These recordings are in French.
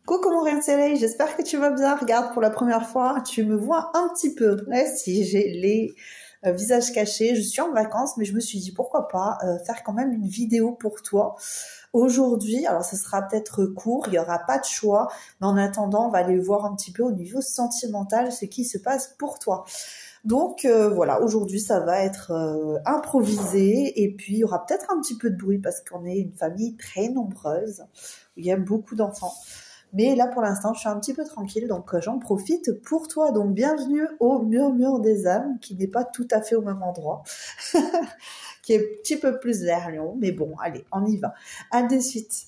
Coucou mon rayon de soleil, j'espère que tu vas bien. Regarde, pour la première fois, tu me vois un petit peu. Ouais, si j'ai les visages cachés, je suis en vacances, mais je me suis dit pourquoi pas faire quand même une vidéo pour toi. Aujourd'hui, alors ce sera peut-être court, il n'y aura pas de choix, mais en attendant, on va aller voir un petit peu au niveau sentimental ce qui se passe pour toi. Donc voilà, aujourd'hui ça va être improvisé et puis il y aura peut-être un petit peu de bruit parce qu'on est une famille très nombreuse, il y a beaucoup d'enfants. Mais là pour l'instant je suis un petit peu tranquille donc j'en profite pour toi. Donc bienvenue au murmure des âmes qui n'est pas tout à fait au même endroit, qui est un petit peu plus vers Lyon, mais bon allez on y va. À de suite.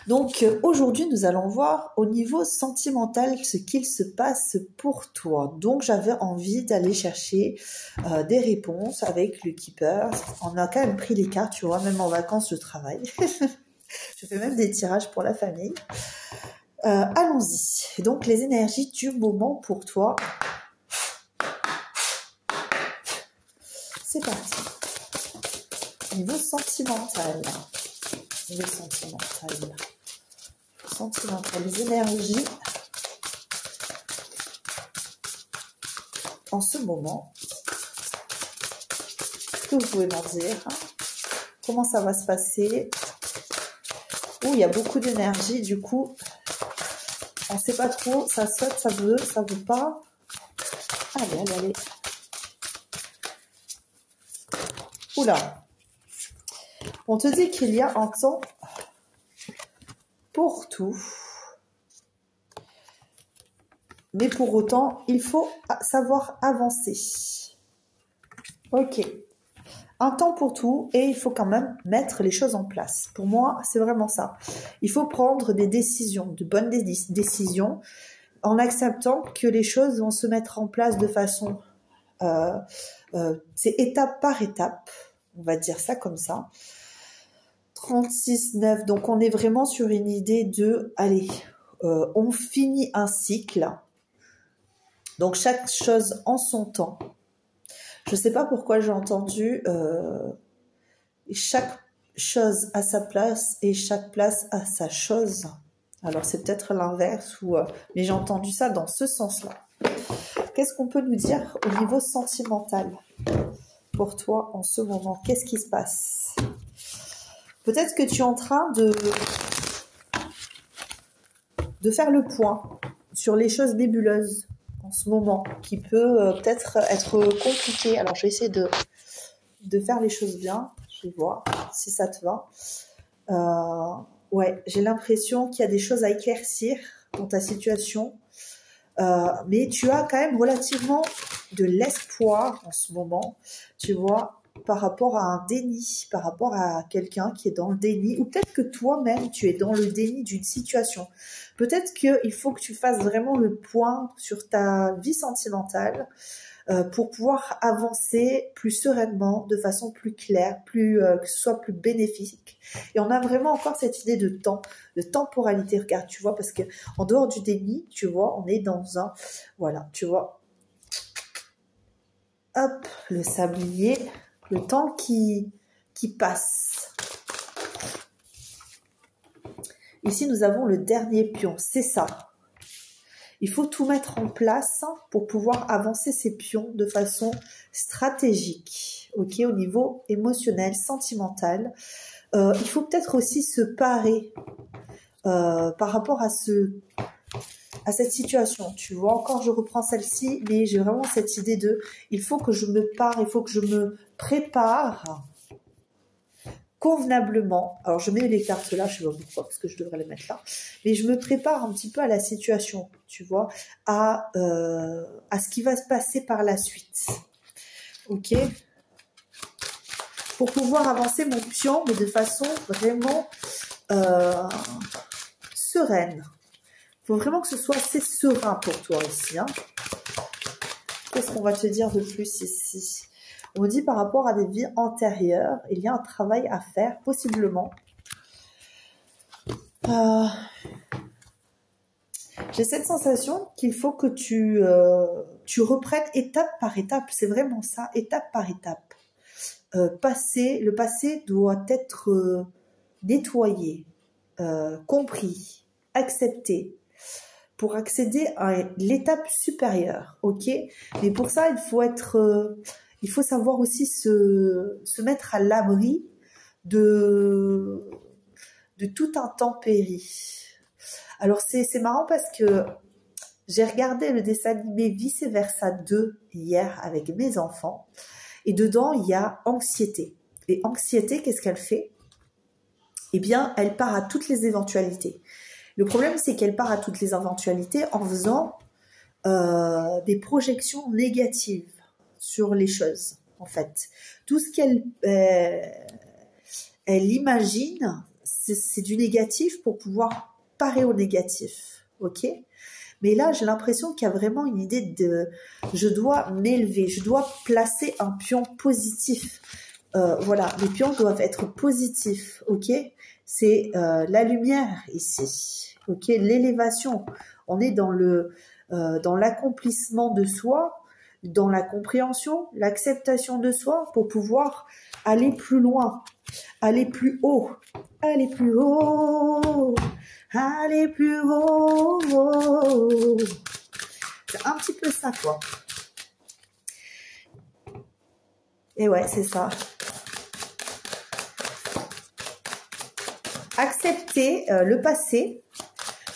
Donc aujourd'hui, nous allons voir au niveau sentimental ce qu'il se passe pour toi. Donc j'avais envie d'aller chercher des réponses avec le Keeper. On a quand même pris les cartes, tu vois, même en vacances je travaille. Je fais même des tirages pour la famille. Allons-y. Donc les énergies du moment pour toi. C'est parti. Niveau sentimental. Niveau sentimental. Sentimental, les énergies en ce moment. Est-ce que vous pouvez m'en dire comment ça va se passer? Il y a beaucoup d'énergie, du coup, on ne sait pas trop, ça saute, ça veut pas. Allez. Oula. On te dit qu'il y a un temps pour tout. Mais pour autant, il faut savoir avancer. Ok. Un temps pour tout et il faut quand même mettre les choses en place. Pour moi, c'est vraiment ça. Il faut prendre des décisions, de bonnes décisions, en acceptant que les choses vont se mettre en place de façon... c'est étape par étape. On va dire ça comme ça. 36-9. Donc, on est vraiment sur une idée de... Allez, on finit un cycle. Donc, chaque chose en son temps. Je ne sais pas pourquoi j'ai entendu chaque chose à sa place et chaque place à sa chose. Alors, c'est peut-être l'inverse, mais j'ai entendu ça dans ce sens-là. Qu'est-ce qu'on peut nous dire au niveau sentimental pour toi en ce moment? Qu'est-ce qui se passe? Peut-être que tu es en train de faire le point sur les choses nébuleuses en ce moment, qui peut peut-être être compliqué. Alors, je vais essayer de faire les choses bien. Je vais voir si ça te va. Ouais, j'ai l'impression qu'il y a des choses à éclaircir dans ta situation. Mais tu as quand même relativement de l'espoir en ce moment, tu vois, par rapport à un déni, par rapport à quelqu'un qui est dans le déni, ou peut-être que toi-même, tu es dans le déni d'une situation. Peut-être qu'il faut que tu fasses vraiment le point sur ta vie sentimentale pour pouvoir avancer plus sereinement, de façon plus claire, que ce soit plus bénéfique. Et on a vraiment encore cette idée de temps, de temporalité. Regarde, tu vois, parce que en dehors du déni, tu vois, on est dans un... Voilà, tu vois. Hop, le sablier, le temps qui passe. Ici, nous avons le dernier pion, c'est ça. Il faut tout mettre en place pour pouvoir avancer ces pions de façon stratégique, ok, au niveau émotionnel, sentimental. Il faut peut-être aussi se parer par rapport à cette situation. Tu vois, encore je reprends celle-ci, mais j'ai vraiment cette idée de, il faut que je me pare, il faut que je me prépare convenablement. Alors je mets les cartes là, je sais pas pourquoi, parce que je devrais les mettre là, mais je me prépare un petit peu à la situation, tu vois, à ce qui va se passer par la suite. Ok, pour pouvoir avancer mon pion, mais de façon vraiment sereine. Il faut vraiment que ce soit assez serein pour toi ici. Qu'est-ce qu'on va te dire de plus ici? On me dit par rapport à des vies antérieures, il y a un travail à faire, possiblement. J'ai cette sensation qu'il faut que tu reprennes étape par étape. C'est vraiment ça, étape par étape. Le passé doit être nettoyé, compris. accepter, pour accéder à l'étape supérieure, ok? Mais pour ça, il faut savoir aussi se mettre à l'abri de tout intempérie. Alors c'est marrant parce que j'ai regardé le dessin animé Vice Versa 2 hier avec mes enfants et dedans il y a anxiété. Et anxiété, qu'est-ce qu'elle fait? Eh bien, elle part à toutes les éventualités. Le problème, c'est qu'elle part à toutes les éventualités en faisant des projections négatives sur les choses, en fait. Tout ce qu'elle elle imagine, c'est du négatif pour pouvoir parer au négatif, ok? Mais là, j'ai l'impression qu'il y a vraiment une idée de je dois m'élever, je dois placer un pion positif. Voilà, les pions doivent être positifs, ok? C'est la lumière ici, ok? L'élévation. On est dans l'accomplissement de soi, dans la compréhension, l'acceptation de soi pour pouvoir aller plus loin, aller plus haut, aller plus haut, aller plus haut. C'est un petit peu ça, quoi. Et ouais, c'est ça. Accepter le passé,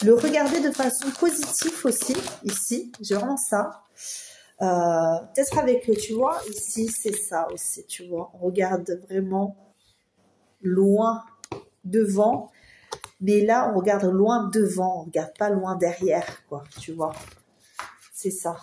le regarder de façon positive aussi, ici, j'ai vraiment ça. Peut-être avec, tu vois, ici, c'est ça aussi, tu vois. On regarde vraiment loin devant, mais là, on regarde loin devant, on regarde pas loin derrière, quoi, tu vois. C'est ça.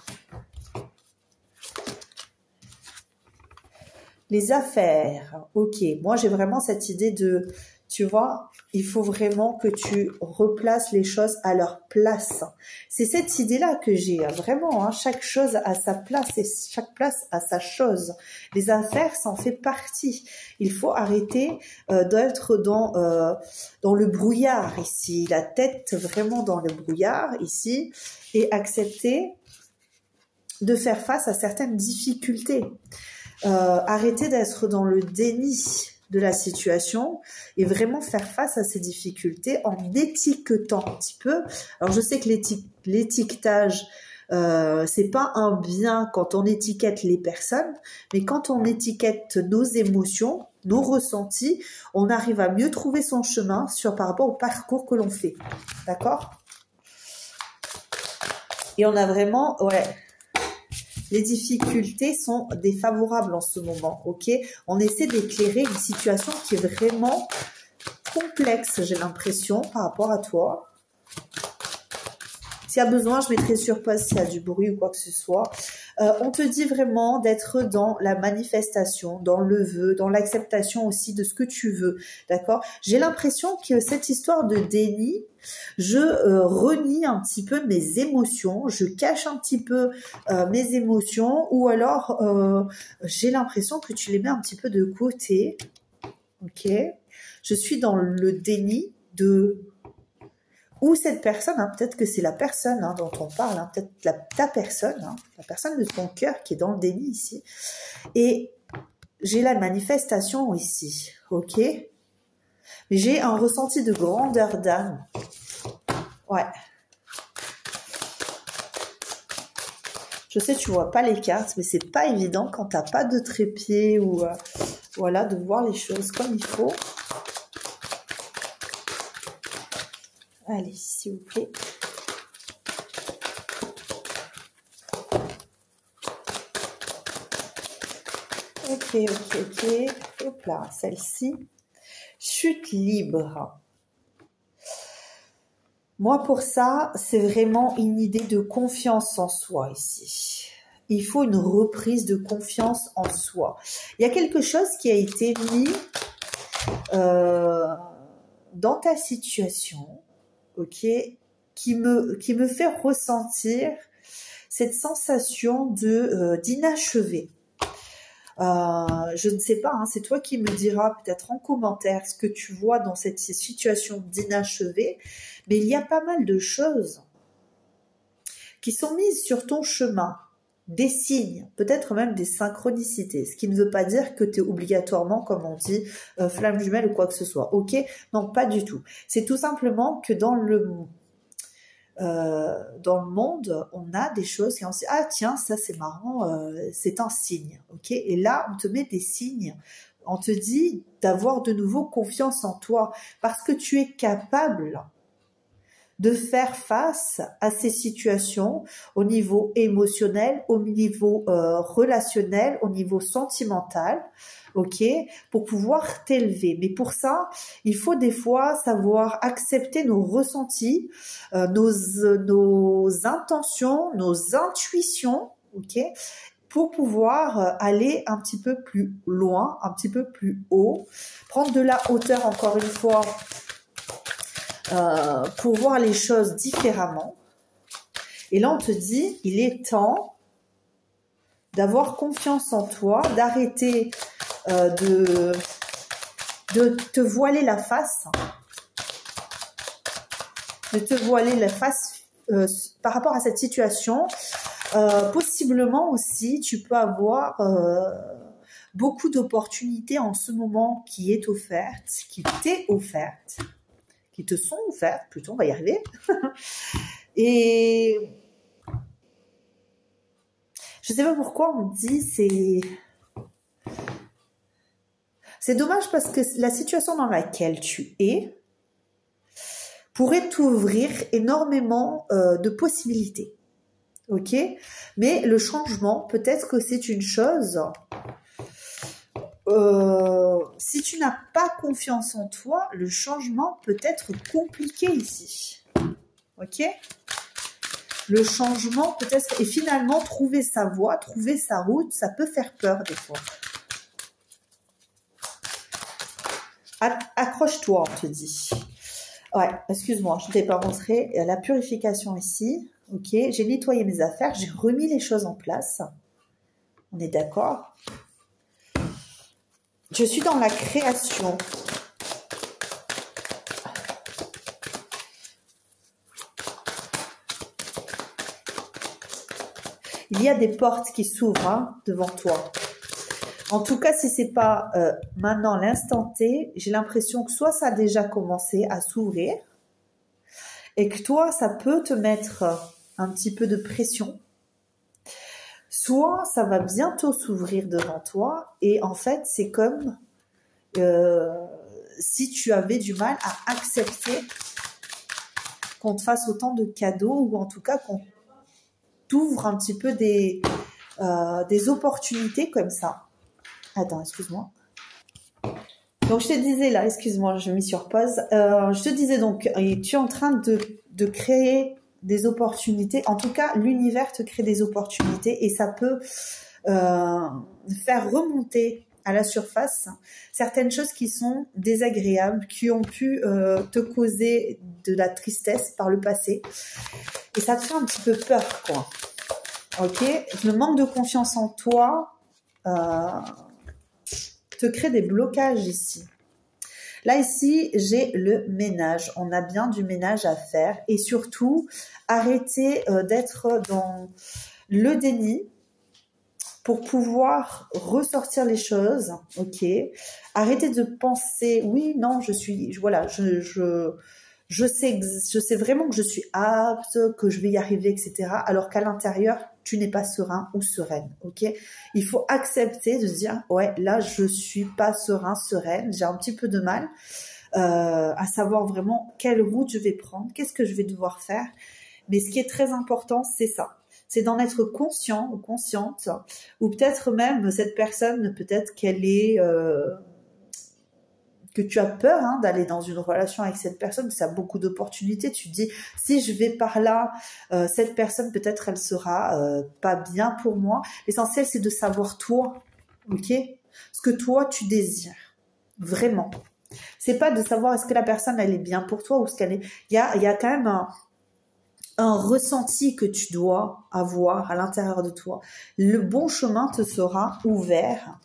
Les affaires, ok. Moi, j'ai vraiment cette idée de, tu vois, il faut vraiment que tu replaces les choses à leur place. C'est cette idée-là que j'ai, vraiment. Hein, chaque chose a sa place et chaque place a sa chose. Les affaires, ça en fait partie. Il faut arrêter d'être dans le brouillard ici, la tête vraiment dans le brouillard ici, et accepter de faire face à certaines difficultés. Arrêter d'être dans le déni de la situation et vraiment faire face à ces difficultés en étiquetant un petit peu. Alors je sais que l'étiquetage c'est pas un bien quand on étiquette les personnes, mais quand on étiquette nos émotions, nos ressentis, on arrive à mieux trouver son chemin par rapport au parcours que l'on fait. D'accord? Et on a vraiment, ouais, les difficultés sont défavorables en ce moment, ok? On essaie d'éclairer une situation qui est vraiment complexe, j'ai l'impression, par rapport à toi. S'il y a besoin, je mettrai sur pause s'il y a du bruit ou quoi que ce soit. On te dit vraiment d'être dans la manifestation, dans le vœu, dans l'acceptation aussi de ce que tu veux, d'accord? J'ai l'impression que cette histoire de déni, je renie un petit peu mes émotions, je cache un petit peu mes émotions, ou alors j'ai l'impression que tu les mets un petit peu de côté, ok? Je suis dans le déni de... Ou cette personne, hein, peut-être que c'est la personne dont on parle, hein, peut-être ta personne, la personne de ton cœur qui est dans le déni ici. Et j'ai la manifestation ici, ok? Mais j'ai un ressenti de grandeur d'âme. Ouais. Je sais, tu vois pas les cartes, mais c'est pas évident quand t'as pas de trépied ou voilà, de voir les choses comme il faut. Allez, s'il vous plaît. Ok. Hop là, celle-ci. Chute libre. Moi, pour ça, c'est vraiment une idée de confiance en soi ici. Il faut une reprise de confiance en soi. Il y a quelque chose qui a été mis dans ta situation, ok, qui me fait ressentir cette sensation d'inachevé. Je ne sais pas, hein, c'est toi qui me diras peut-être en commentaire ce que tu vois dans cette situation d'inachevé, mais il y a pas mal de choses qui sont mises sur ton chemin, des signes, peut-être même des synchronicités, ce qui ne veut pas dire que tu es obligatoirement, comme on dit, flamme jumelle ou quoi que ce soit, ok? Non, pas du tout. C'est tout simplement que dans dans le monde, on a des choses et on se dit, ah tiens, ça c'est marrant, c'est un signe, ok? Et là, on te met des signes, on te dit d'avoir de nouveau confiance en toi, parce que tu es capable de faire face à ces situations au niveau émotionnel, au niveau relationnel, au niveau sentimental, ok, pour pouvoir t'élever. Mais pour ça, il faut des fois savoir accepter nos ressentis, nos intentions, nos intuitions, ok, pour pouvoir aller un petit peu plus loin, un petit peu plus haut, prendre de la hauteur encore une fois, pour voir les choses différemment. Et là, on te dit, il est temps d'avoir confiance en toi, d'arrêter de te voiler la face, de te voiler la face par rapport à cette situation. Possiblement aussi, tu peux avoir beaucoup d'opportunités en ce moment qui est offerte, qui t'est offerte, qui te sont offertes, plutôt, on va y arriver. Et je sais pas pourquoi on me dit c'est dommage parce que la situation dans laquelle tu es pourrait t'ouvrir énormément de possibilités. Ok? Mais le changement, peut-être que c'est une chose. Si tu n'as pas confiance en toi, le changement peut être compliqué ici. Ok? Le changement peut être... Et finalement, trouver sa voie, trouver sa route, ça peut faire peur des fois. Accroche-toi, on te dit. Ouais, excuse-moi, je ne t'ai pas montré la purification ici. Ok, j'ai nettoyé mes affaires, j'ai remis les choses en place. On est d'accord? Je suis dans la création. Il y a des portes qui s'ouvrent devant toi. En tout cas, si c'est pas maintenant l'instant T, j'ai l'impression que soit ça a déjà commencé à s'ouvrir et que toi, ça peut te mettre un petit peu de pression. Soit ça va bientôt s'ouvrir devant toi et en fait, c'est comme si tu avais du mal à accepter qu'on te fasse autant de cadeaux ou en tout cas qu'on t'ouvre un petit peu des opportunités comme ça. Attends, excuse-moi. Donc, je te disais là, excuse-moi, je me mis sur pause. Je te disais donc, tu es en train de créer des opportunités. En tout cas, l'univers te crée des opportunités et ça peut faire remonter à la surface certaines choses qui sont désagréables, qui ont pu te causer de la tristesse par le passé. Et ça te fait un petit peu peur, quoi. Ok? Le manque de confiance en toi te crée des blocages ici. Là, ici, j'ai le ménage. On a bien du ménage à faire. Et surtout, arrêter d'être dans le déni pour pouvoir ressortir les choses. Ok. Arrêter de penser, oui, non, je sais vraiment que je suis apte, que je vais y arriver, etc. Alors qu'à l'intérieur, tu n'es pas serein ou sereine, ok? Il faut accepter de se dire, ouais, là, je suis pas serein, sereine, j'ai un petit peu de mal à savoir vraiment quelle route je vais prendre, qu'est-ce que je vais devoir faire. Mais ce qui est très important, c'est ça. C'est d'en être conscient ou consciente, ou peut-être même cette personne, peut-être qu'elle est... que tu as peur d'aller dans une relation avec cette personne, ça a beaucoup d'opportunités. Tu te dis, si je vais par là, cette personne, peut-être elle sera pas bien pour moi. L'essentiel, c'est de savoir toi, ok? Ce que toi, tu désires, vraiment. C'est pas de savoir est-ce que la personne, elle est bien pour toi ou ce qu'elle est... Il y a quand même un ressenti que tu dois avoir à l'intérieur de toi. Le bon chemin te sera ouvert.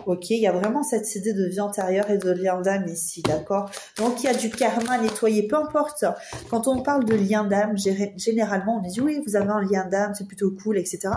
Ok, il y a vraiment cette idée de vie antérieure et de lien d'âme ici, d'accord? Donc, il y a du karma à nettoyer, peu importe. Quand on parle de lien d'âme, généralement, on dit oui, vous avez un lien d'âme, c'est plutôt cool, etc.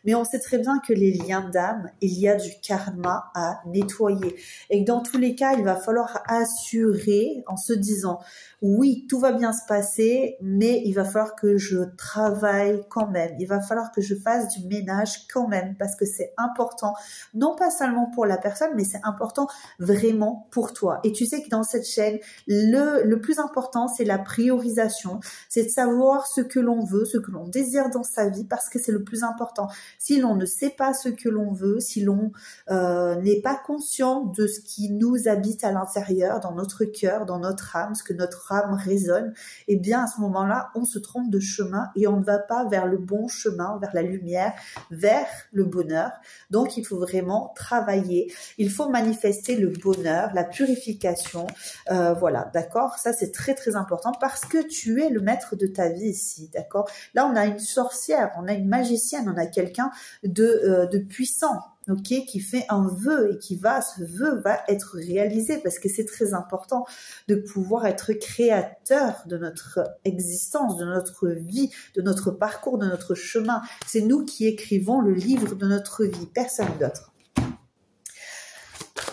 Mais on sait très bien que les liens d'âme, il y a du karma à nettoyer. Et que dans tous les cas, il va falloir assurer en se disant, oui, tout va bien se passer, mais il va falloir que je travaille quand même. Il va falloir que je fasse du ménage quand même parce que c'est important, non pas seulement pour la personne, mais c'est important vraiment pour toi. Et tu sais que dans cette chaîne, le plus important, c'est la priorisation. C'est de savoir ce que l'on veut, ce que l'on désire dans sa vie parce que c'est le plus important. Si l'on ne sait pas ce que l'on veut, si l'on n'est pas conscient de ce qui nous habite à l'intérieur, dans notre cœur, dans notre âme, ce que notre âme résonne, eh bien à ce moment-là, on se trompe de chemin et on ne va pas vers le bon chemin, vers la lumière, vers le bonheur. Donc il faut vraiment travailler, il faut manifester le bonheur, la purification, voilà, d'accord? Ça c'est très très important parce que tu es le maître de ta vie ici, d'accord? Là on a une sorcière, on a une magicienne, on a quelqu'un de puissant, ok, qui fait un vœu et ce vœu va être réalisé parce que c'est très important de pouvoir être créateur de notre existence, de notre vie, de notre parcours, de notre chemin. C'est nous qui écrivons le livre de notre vie, personne d'autre.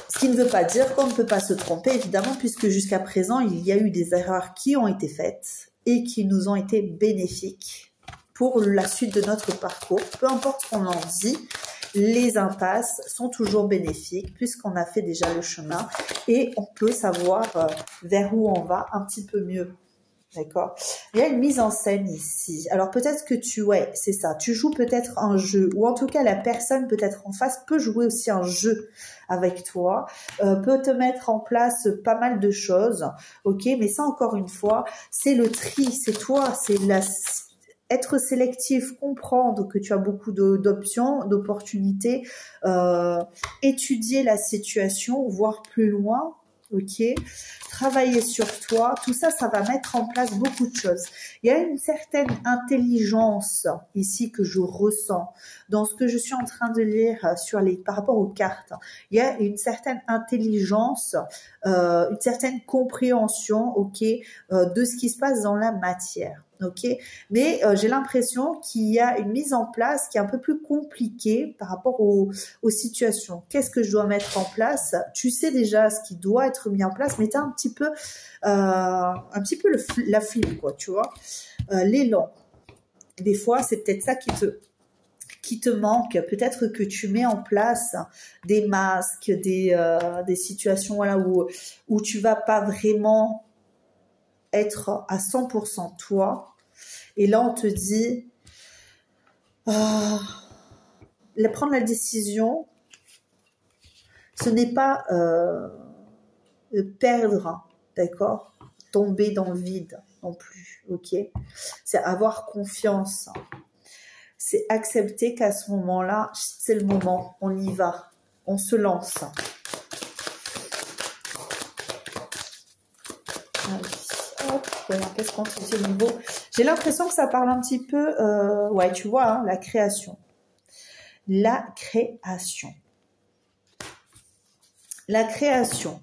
Ce qui ne veut pas dire qu'on ne peut pas se tromper, évidemment, puisque jusqu'à présent, il y a eu des erreurs qui ont été faites et qui nous ont été bénéfiques pour la suite de notre parcours. Peu importe ce qu'on en dit, les impasses sont toujours bénéfiques puisqu'on a fait déjà le chemin et on peut savoir vers où on va un petit peu mieux. D'accord? Il y a une mise en scène ici. Alors peut-être que ouais, c'est ça. Tu joues peut-être un jeu ou en tout cas la personne peut-être en face peut jouer aussi un jeu avec toi, peut te mettre en place pas mal de choses. Ok, mais ça encore une fois, c'est le tri, c'est toi, c'est être sélectif, comprendre que tu as beaucoup d'options, d'opportunités, étudier la situation, voir plus loin, ok, travailler sur toi, tout ça, ça va mettre en place beaucoup de choses. Il y a une certaine intelligence ici que je ressens dans ce que je suis en train de lire par rapport aux cartes. Il y a une certaine intelligence, une certaine compréhension, ok, de ce qui se passe dans la matière. Ok, mais j'ai l'impression qu'il y a une mise en place qui est un peu plus compliquée par rapport aux situations. Qu'est-ce que je dois mettre en place? Tu sais déjà ce qui doit être mis en place, mais tu as un petit peu la flip, quoi, tu vois, l'élan. Des fois, c'est peut-être ça qui te manque. Peut-être que tu mets en place des masques, des situations voilà, où tu vas pas vraiment être à 100% toi. Et là, on te dit, prendre la décision, ce n'est pas perdre, d'accord, tomber dans le vide non plus, ok. C'est avoir confiance. C'est accepter qu'à ce moment-là, c'est le moment, on y va, on se lance. Qu'est-ce qu'on fait au niveau? J'ai l'impression que ça parle un petit peu, ouais, tu vois, hein, la création. La création. La création.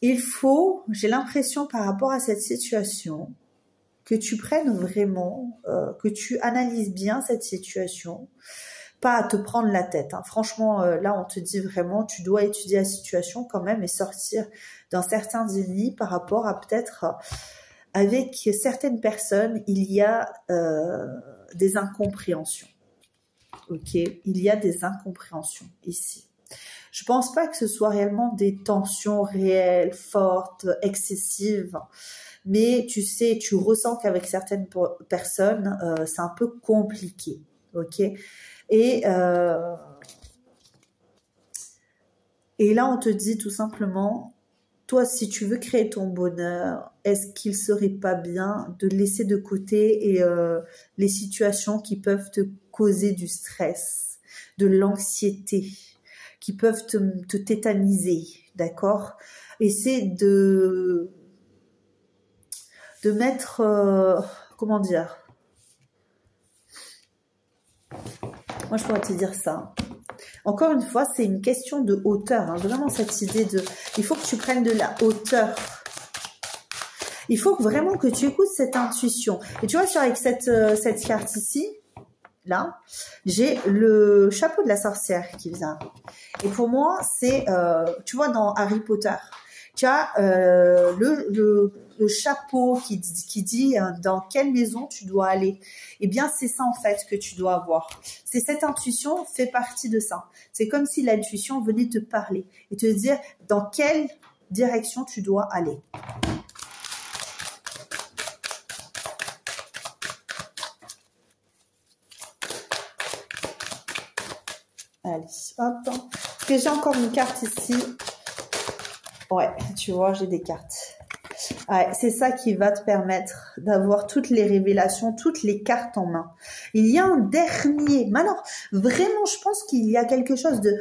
Il faut, j'ai l'impression par rapport à cette situation, que tu prennes vraiment, que tu analyses bien cette situation, pas à te prendre la tête. Hein. Franchement, là, on te dit vraiment, tu dois étudier la situation quand même et sortir d'un certain déni par rapport à peut-être avec certaines personnes, il y a des incompréhensions. Ok, il y a des incompréhensions ici. Je pense pas que ce soit réellement des tensions réelles, fortes, excessives. Mais tu sais, tu ressens qu'avec certaines personnes, c'est un peu compliqué. Ok. Et là, on te dit tout simplement, toi, si tu veux créer ton bonheur, est-ce qu'il serait pas bien de laisser de côté les situations qui peuvent te causer du stress, de l'anxiété, qui peuvent te tétaniser, d'accord? Essaie de mettre, comment dire? Moi, je pourrais te dire ça. Encore une fois, c'est une question de hauteur. Hein, vraiment, cette idée de... Il faut que tu prennes de la hauteur. Il faut vraiment que tu écoutes cette intuition. Et tu vois, avec cette carte ici, là, j'ai le chapeau de la sorcière qui vient. Et pour moi, c'est... tu vois, dans Harry Potter, Tu as le chapeau qui dit dans quelle maison tu dois aller. Eh bien, c'est ça en fait que tu dois avoir. C'est cette intuition fait partie de ça. C'est comme si l'intuition venait te parler et te dire dans quelle direction tu dois aller. Allez, hop. Parce que j'ai encore une carte ici. Ouais, tu vois, j'ai des cartes. Ouais, c'est ça qui va te permettre d'avoir toutes les révélations, toutes les cartes en main. Il y a un dernier. Mais alors, vraiment, je pense qu'il y a quelque chose de...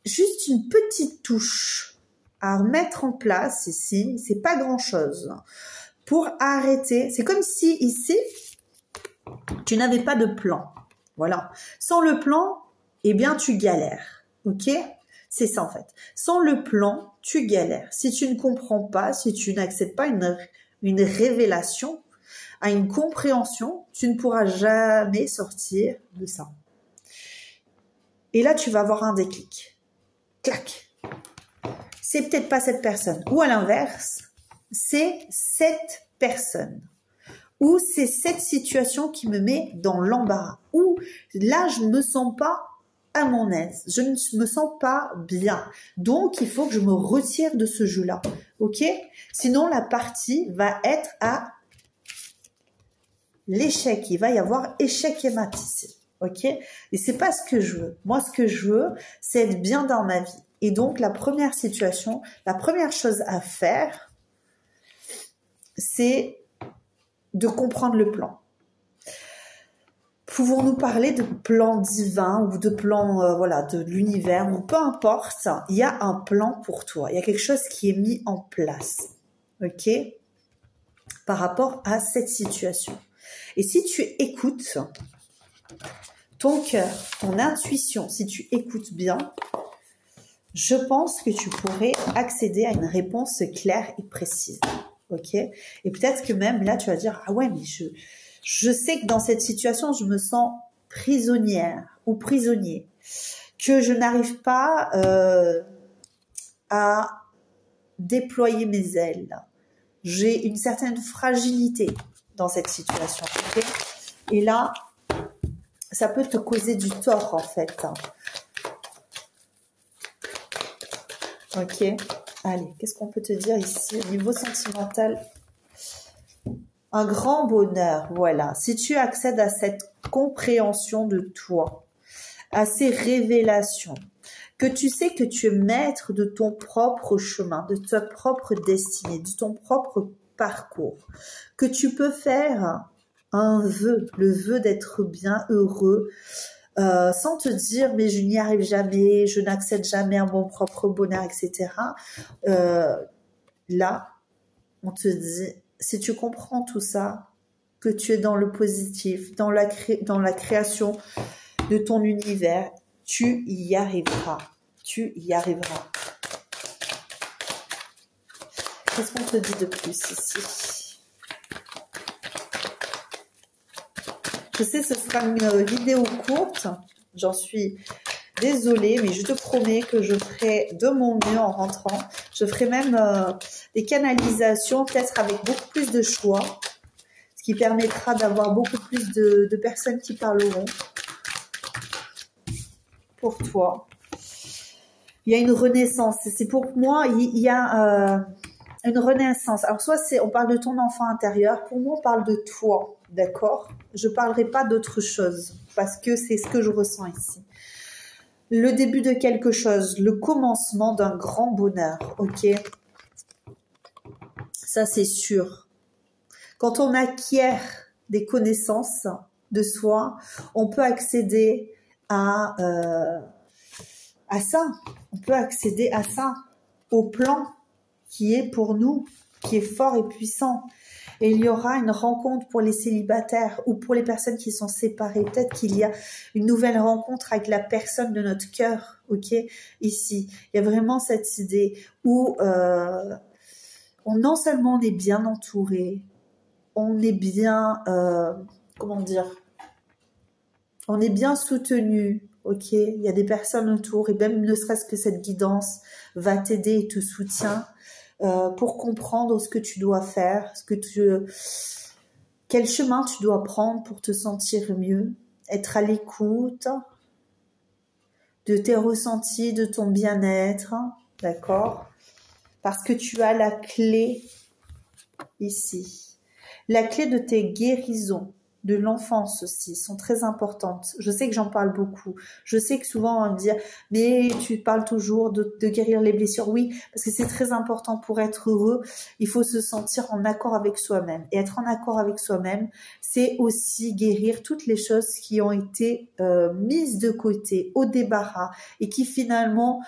juste une petite touche à remettre en place ici. C'est pas grand-chose. Pour arrêter, c'est comme si ici, tu n'avais pas de plan. Voilà. Sans le plan, eh bien, tu galères. OK ? C'est ça, en fait. Sans le plan, tu galères. Si tu ne comprends pas, si tu n'acceptes pas une révélation, à une compréhension, tu ne pourras jamais sortir de ça. Et là, tu vas avoir un déclic. Clac. C'est peut-être pas cette personne. Ou à l'inverse, c'est cette personne. Ou c'est cette situation qui me met dans l'embarras. Ou là, je ne me sens pas à mon aise. Je ne me sens pas bien. Donc, il faut que je me retire de ce jeu-là. OK ? Sinon, la partie va être à l'échec. Il va y avoir échec et mat ici. OK ? Et c'est pas ce que je veux. Moi, ce que je veux, c'est être bien dans ma vie. Et donc, la première situation, la première chose à faire, c'est de comprendre le plan. Pouvons-nous parler de plan divin ou de plan voilà, de l'univers ou peu importe, il y a un plan pour toi. Il y a quelque chose qui est mis en place. OK ? Par rapport à cette situation. Et si tu écoutes ton cœur, ton intuition, si tu écoutes bien, je pense que tu pourrais accéder à une réponse claire et précise. OK ? Et peut-être que même là, tu vas dire, ah ouais, mais je sais que dans cette situation, je me sens prisonnière ou prisonnier, que je n'arrive pas à déployer mes ailes. J'ai une certaine fragilité dans cette situation. Okay ? Et là, ça peut te causer du tort en fait. Ok, allez, qu'est-ce qu'on peut te dire ici au niveau sentimental? Un grand bonheur, voilà. Si tu accèdes à cette compréhension de toi, à ces révélations, que tu sais que tu es maître de ton propre chemin, de ta propre destinée, de ton propre parcours, que tu peux faire un vœu, le vœu d'être bien heureux, sans te dire mais je n'y arrive jamais, je n'accède jamais à mon propre bonheur, etc. Là, on te dit, si tu comprends tout ça, que tu es dans le positif, dans la création de ton univers, tu y arriveras. Tu y arriveras. Qu'est-ce qu'on te dit de plus ici? Je sais, ce sera une vidéo courte. J'en suis désolée, mais je te promets que je ferai de mon mieux en rentrant. Je ferai même des canalisations, peut-être avec beaucoup plus de choix, ce qui permettra d'avoir beaucoup plus de personnes qui parleront pour toi. Il y a une renaissance. C'est pour moi, il y a une renaissance. Alors, soit on parle de ton enfant intérieur. Pour moi, on parle de toi, d'accord? Je ne parlerai pas d'autre chose parce que c'est ce que je ressens ici. Le début de quelque chose, le commencement d'un grand bonheur, ok? Ça, c'est sûr. Quand on acquiert des connaissances de soi, on peut accéder à ça. On peut accéder à ça, au plan qui est pour nous, qui est fort et puissant. Et il y aura une rencontre pour les célibataires ou pour les personnes qui sont séparées. Peut-être qu'il y a une nouvelle rencontre avec la personne de notre cœur, ok? Ici, il y a vraiment cette idée où non seulement on est bien entouré, on est bien, comment dire, on est bien soutenu, ok? Il y a des personnes autour et même ne serait-ce que cette guidance va t'aider et te soutient pour comprendre ce que tu dois faire, quel chemin tu dois prendre pour te sentir mieux, être à l'écoute de tes ressentis, de ton bien-être, d'accord? Parce que tu as la clé ici. La clé de tes guérisons, de l'enfance aussi, sont très importantes. Je sais que j'en parle beaucoup. Je sais que souvent on va me dire, mais tu parles toujours de guérir les blessures. Oui, parce que c'est très important pour être heureux. Il faut se sentir en accord avec soi-même. Et être en accord avec soi-même, c'est aussi guérir toutes les choses qui ont été mises de côté, au débarras, et qui finalement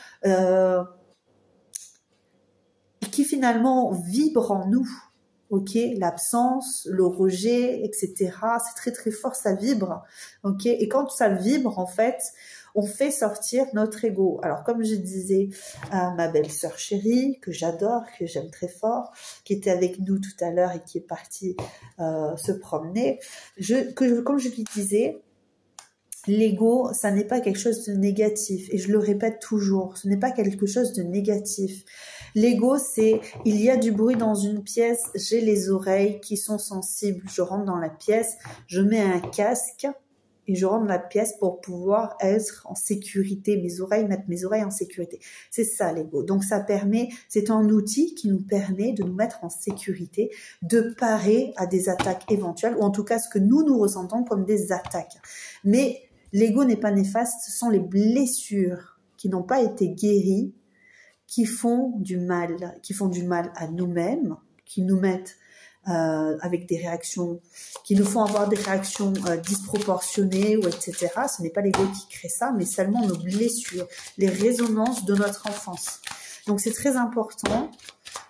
vibrent en nous. Ok, l'absence, le rejet, etc. C'est très très fort, ça vibre. Ok, et quand ça vibre, en fait, on fait sortir notre ego. Alors, comme je disais à ma belle-sœur chérie, que j'adore, que j'aime très fort, qui était avec nous tout à l'heure et qui est partie se promener, comme je lui disais, l'ego, ça n'est pas quelque chose de négatif. Et je le répète toujours, ce n'est pas quelque chose de négatif. L'ego, c'est, il y a du bruit dans une pièce, j'ai les oreilles qui sont sensibles. Je rentre dans la pièce, je mets un casque et je rentre dans la pièce pour pouvoir être en sécurité. Mettre mes oreilles en sécurité. C'est ça l'ego. Donc ça permet, c'est un outil qui nous permet de nous mettre en sécurité, de parer à des attaques éventuelles, ou en tout cas ce que nous ressentons comme des attaques. Mais l'ego n'est pas néfaste, ce sont les blessures qui n'ont pas été guéries qui font du mal à nous-mêmes, qui nous mettent avec des réactions, qui nous font avoir des réactions disproportionnées, ou etc. Ce n'est pas l'ego qui crée ça, mais seulement nos blessures, les résonances de notre enfance. Donc c'est très important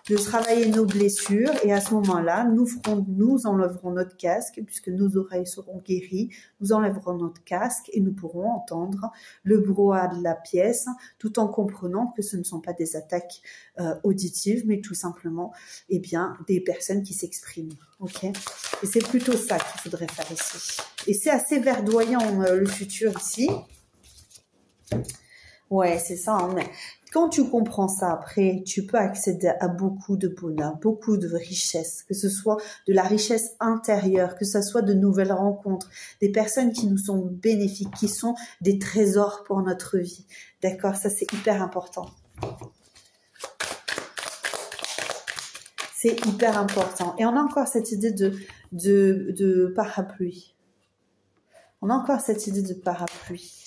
de travailler nos blessures, et à ce moment-là, nous enlèverons notre casque, puisque nos oreilles seront guéries, nous enlèverons notre casque et nous pourrons entendre le brouhaha de la pièce, tout en comprenant que ce ne sont pas des attaques auditives, mais tout simplement, eh bien, des personnes qui s'expriment. Ok ? Et c'est plutôt ça qu'il faudrait faire ici. Et c'est assez verdoyant le futur ici. Ouais, c'est ça, hein, mais quand tu comprends ça après, tu peux accéder à beaucoup de bonheur, beaucoup de richesse, que ce soit de la richesse intérieure, que ce soit de nouvelles rencontres, des personnes qui nous sont bénéfiques, qui sont des trésors pour notre vie. D'accord? Ça, c'est hyper important. C'est hyper important. Et on a encore cette idée de parapluie. On a encore cette idée de parapluie.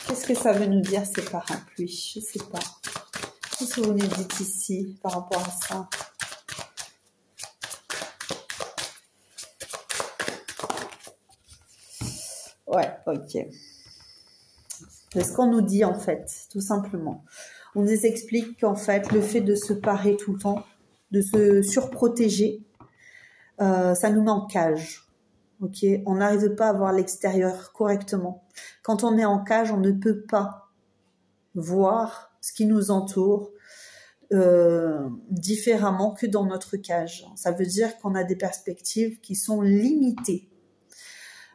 Qu'est-ce que ça veut nous dire ces parapluies? Je sais pas. Qu'est-ce que vous nous dites ici par rapport à ça? Ouais, ok. C'est ce qu'on nous dit en fait, tout simplement. On nous explique qu'en fait, le fait de se parer tout le temps, de se surprotéger, ça nous met en cage. Ok, on n'arrive pas à voir l'extérieur correctement. Quand on est en cage, on ne peut pas voir ce qui nous entoure différemment que dans notre cage. Ça veut dire qu'on a des perspectives qui sont limitées,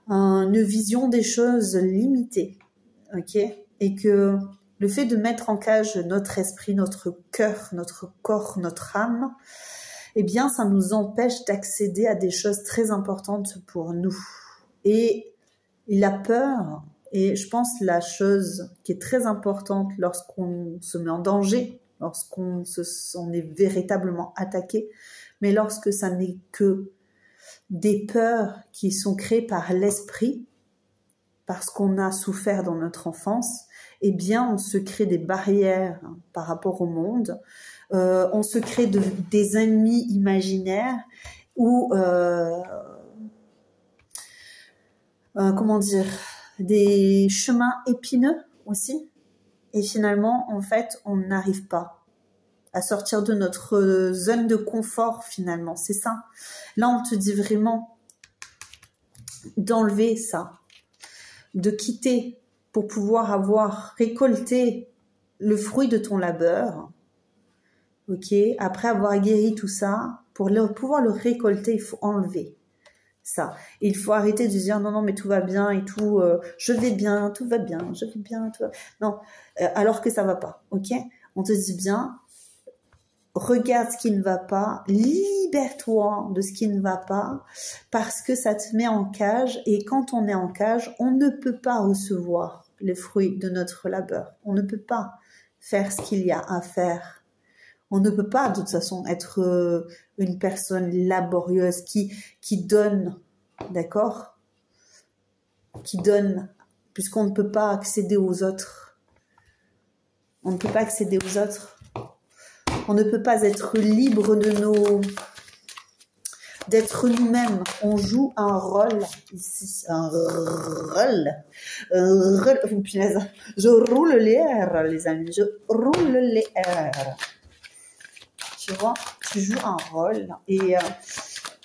une vision des choses limitée, ok, et que le fait de mettre en cage notre esprit, notre cœur, notre corps, notre âme, eh bien, ça nous empêche d'accéder à des choses très importantes pour nous. Et la peur, et je pense la chose qui est très importante lorsqu'on se met en danger, lorsqu'on est véritablement attaqué, mais lorsque ça n'est que des peurs qui sont créées par l'esprit, parce qu'on a souffert dans notre enfance, eh bien, on se crée des barrières par rapport au monde, on se crée des ennemis imaginaires ou comment dire, des chemins épineux aussi. Et finalement, en fait, on n'arrive pas à sortir de notre zone de confort finalement. C'est ça. Là, on te dit vraiment d'enlever ça, de quitter pour pouvoir avoir récolté le fruit de ton labeur. ok? Après avoir guéri tout ça, pour pouvoir le récolter, il faut enlever ça. Il faut arrêter de dire non, non, mais tout va bien et tout, je vais bien, tout va bien, je vais bien, tout va... Non, alors que ça va pas, ok? On te dit bien, regarde ce qui ne va pas, libère-toi de ce qui ne va pas, parce que ça te met en cage, et quand on est en cage, on ne peut pas recevoir les fruits de notre labeur. On ne peut pas faire ce qu'il y a à faire. On ne peut pas, de toute façon, être une personne laborieuse qui donne, d'accord? Qui donne, puisqu'on ne peut pas accéder aux autres. On ne peut pas accéder aux autres. On ne peut pas être libre d'être nous-mêmes. On joue un rôle ici, un rôle. Oh, punaise. Je roule les airs, les amis. Je roule les airs. Tu vois, tu joues un rôle et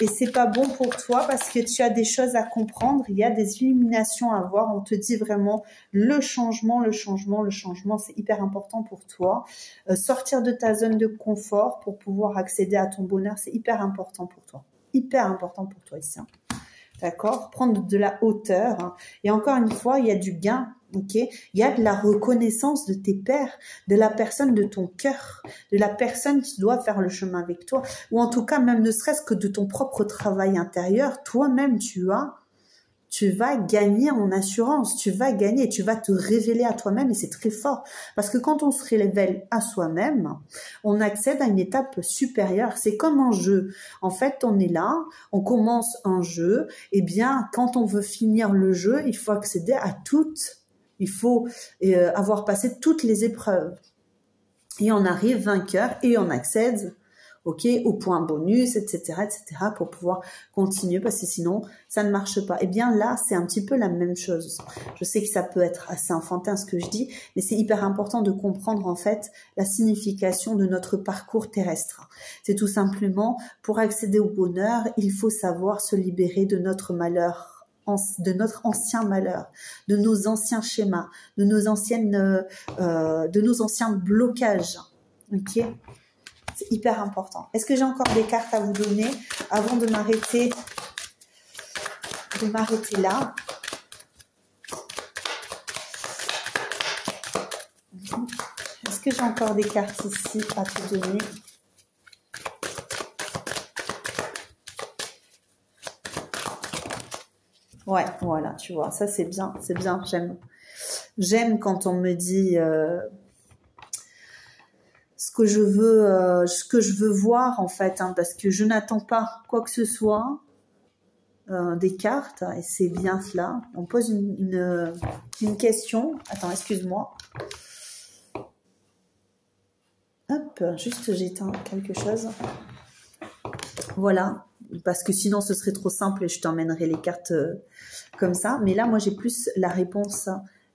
c'est pas bon pour toi parce que tu as des choses à comprendre, il y a des illuminations à voir. On te dit vraiment le changement, c'est hyper important pour toi. Sortir de ta zone de confort pour pouvoir accéder à ton bonheur, c'est hyper important pour toi. Hyper important pour toi ici. Hein. D'accord? Prendre de la hauteur. Hein. Et encore une fois, il y a du gain. Ok, il y a de la reconnaissance de tes pairs, de la personne de ton cœur, de la personne qui doit faire le chemin avec toi, ou en tout cas même ne serait-ce que de ton propre travail intérieur. Toi-même, tu vas gagner en assurance, tu vas gagner, tu vas te révéler à toi-même et c'est très fort. Parce que quand on se révèle à soi-même, on accède à une étape supérieure. C'est comme un jeu. En fait, on est là, on commence un jeu, et bien, quand on veut finir le jeu, il faut accéder à toutes. Il faut avoir passé toutes les épreuves. Et on arrive vainqueur et on accède au point bonus, etc., pour pouvoir continuer parce que sinon, ça ne marche pas. Et bien là, c'est un petit peu la même chose. Je sais que ça peut être assez enfantin ce que je dis, mais c'est hyper important de comprendre en fait la signification de notre parcours terrestre. C'est tout simplement, pour accéder au bonheur, il faut savoir se libérer de notre malheur, de notre ancien malheur, de nos anciens schémas, de nos anciens blocages. Ok, c'est hyper important. Est-ce que j'ai encore des cartes à vous donner avant de m'arrêter là? Est-ce que j'ai encore des cartes ici à te donner? Ouais, voilà, tu vois, ça c'est bien, j'aime quand on me dit ce que je veux voir en fait, hein, parce que je n'attends pas quoi que ce soit des cartes, et c'est bien cela. On pose une question. Attends, excuse-moi. Hop, juste j'éteins quelque chose. Voilà. Parce que sinon ce serait trop simple et je t'emmènerai les cartes comme ça. Mais là, moi, j'ai plus la réponse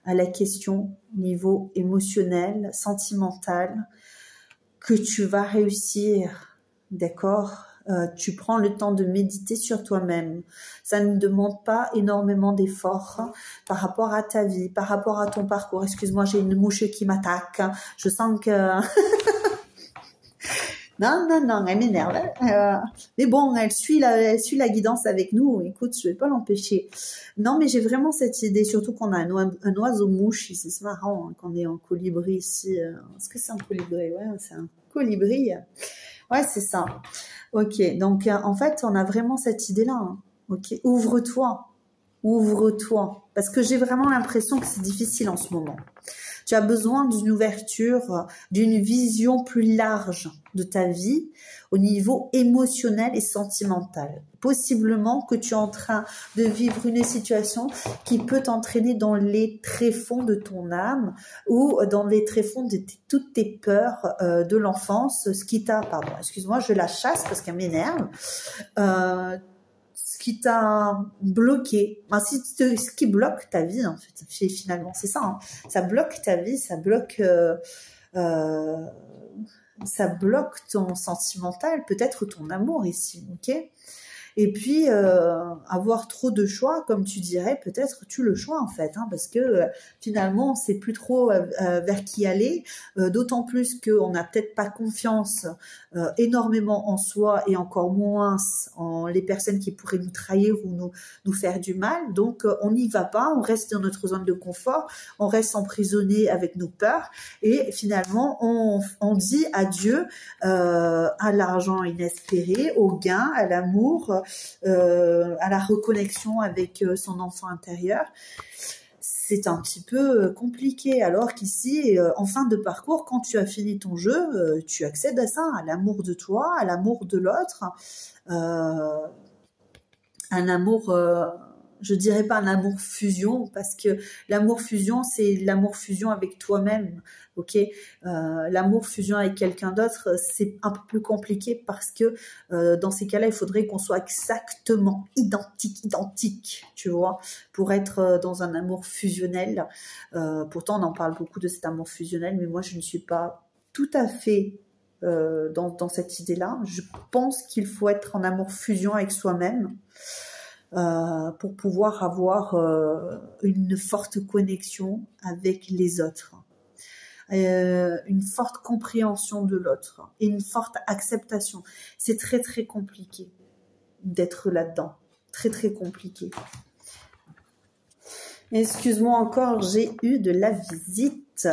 à la question niveau émotionnel, sentimental, que tu vas réussir, d'accord? Tu prends le temps de méditer sur toi-même. Ça ne demande pas énormément d'efforts par rapport à ta vie, par rapport à ton parcours. Excuse-moi, j'ai une mouche qui m'attaque. Je sens que... Non, elle m'énerve. Mais bon, elle suit la guidance avec nous. Écoute, je vais pas l'empêcher. Non, mais j'ai vraiment cette idée, surtout qu'on a un oiseau-mouche ici. C'est marrant hein, qu'on est en colibri ici. Est-ce que c'est un colibri? Ouais, c'est un colibri. Ouais, c'est ça. Ok, donc en fait, on a vraiment cette idée-là. Hein. Ok, ouvre-toi. Parce que j'ai vraiment l'impression que c'est difficile en ce moment. Tu as besoin d'une ouverture, d'une vision plus large de ta vie au niveau émotionnel et sentimental. Possiblement que tu es en train de vivre une situation qui peut t'entraîner dans les tréfonds de ton âme ou dans les tréfonds de toutes tes peurs de l'enfance, ce qui t'a... Pardon, excuse-moi, je la chasse parce qu'elle m'énerve. Ce qui t'a bloqué, enfin, ce qui bloque ta vie en fait, finalement, c'est ça, hein. Ça bloque ta vie, ça bloque ton sentimental, peut-être ton amour ici, ok? Et puis, avoir trop de choix, comme tu dirais, peut-être tu le choix en fait, hein, parce que finalement, on sait plus trop vers qui aller, d'autant plus qu'on n'a peut-être pas confiance énormément en soi et encore moins en les personnes qui pourraient nous trahir ou nous faire du mal. Donc, on n'y va pas, on reste dans notre zone de confort, on reste emprisonné avec nos peurs et finalement, on dit adieu à l'argent inespéré, au gain, à l'amour, à la reconnexion avec son enfant intérieur. C'est un petit peu compliqué, alors qu'ici, en fin de parcours, quand tu as fini ton jeu, tu accèdes à ça, à l'amour de toi, à l'amour de l'autre, un amour, je dirais pas un amour fusion, parce que l'amour fusion, c'est l'amour fusion avec toi-même, ok. L'amour fusion avec quelqu'un d'autre, c'est un peu plus compliqué parce que dans ces cas-là, il faudrait qu'on soit exactement identique, tu vois, pour être dans un amour fusionnel. Pourtant, on en parle beaucoup de cet amour fusionnel, mais moi, je ne suis pas tout à fait dans cette idée-là. Je pense qu'il faut être en amour fusion avec soi-même. Pour pouvoir avoir une forte connexion avec les autres, une forte compréhension de l'autre et une forte acceptation. C'est très très compliqué d'être là-dedans, très très compliqué. Excuse-moi encore, j'ai eu de la visite.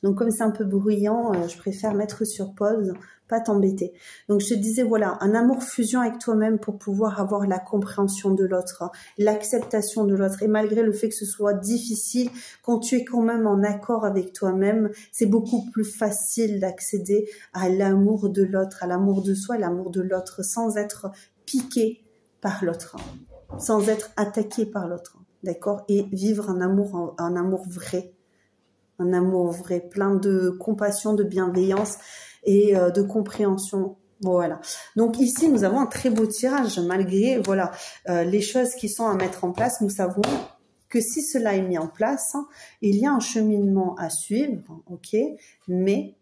Donc comme c'est un peu bruyant, je préfère mettre sur pause, pas t'embêter. Donc je te disais, voilà, un amour fusion avec toi-même pour pouvoir avoir la compréhension de l'autre, l'acceptation de l'autre. Et malgré le fait que ce soit difficile, quand tu es quand même en accord avec toi-même, c'est beaucoup plus facile d'accéder à l'amour de l'autre, à l'amour de soi, à l'amour de l'autre, sans être piqué par l'autre, sans être attaqué par l'autre. D'accord? Et vivre un amour vrai, plein de compassion, de bienveillance et de compréhension. Voilà. Donc ici, nous avons un très beau tirage, malgré voilà les choses qui sont à mettre en place. Nous savons que si cela est mis en place, il y a un cheminement à suivre, ok, mais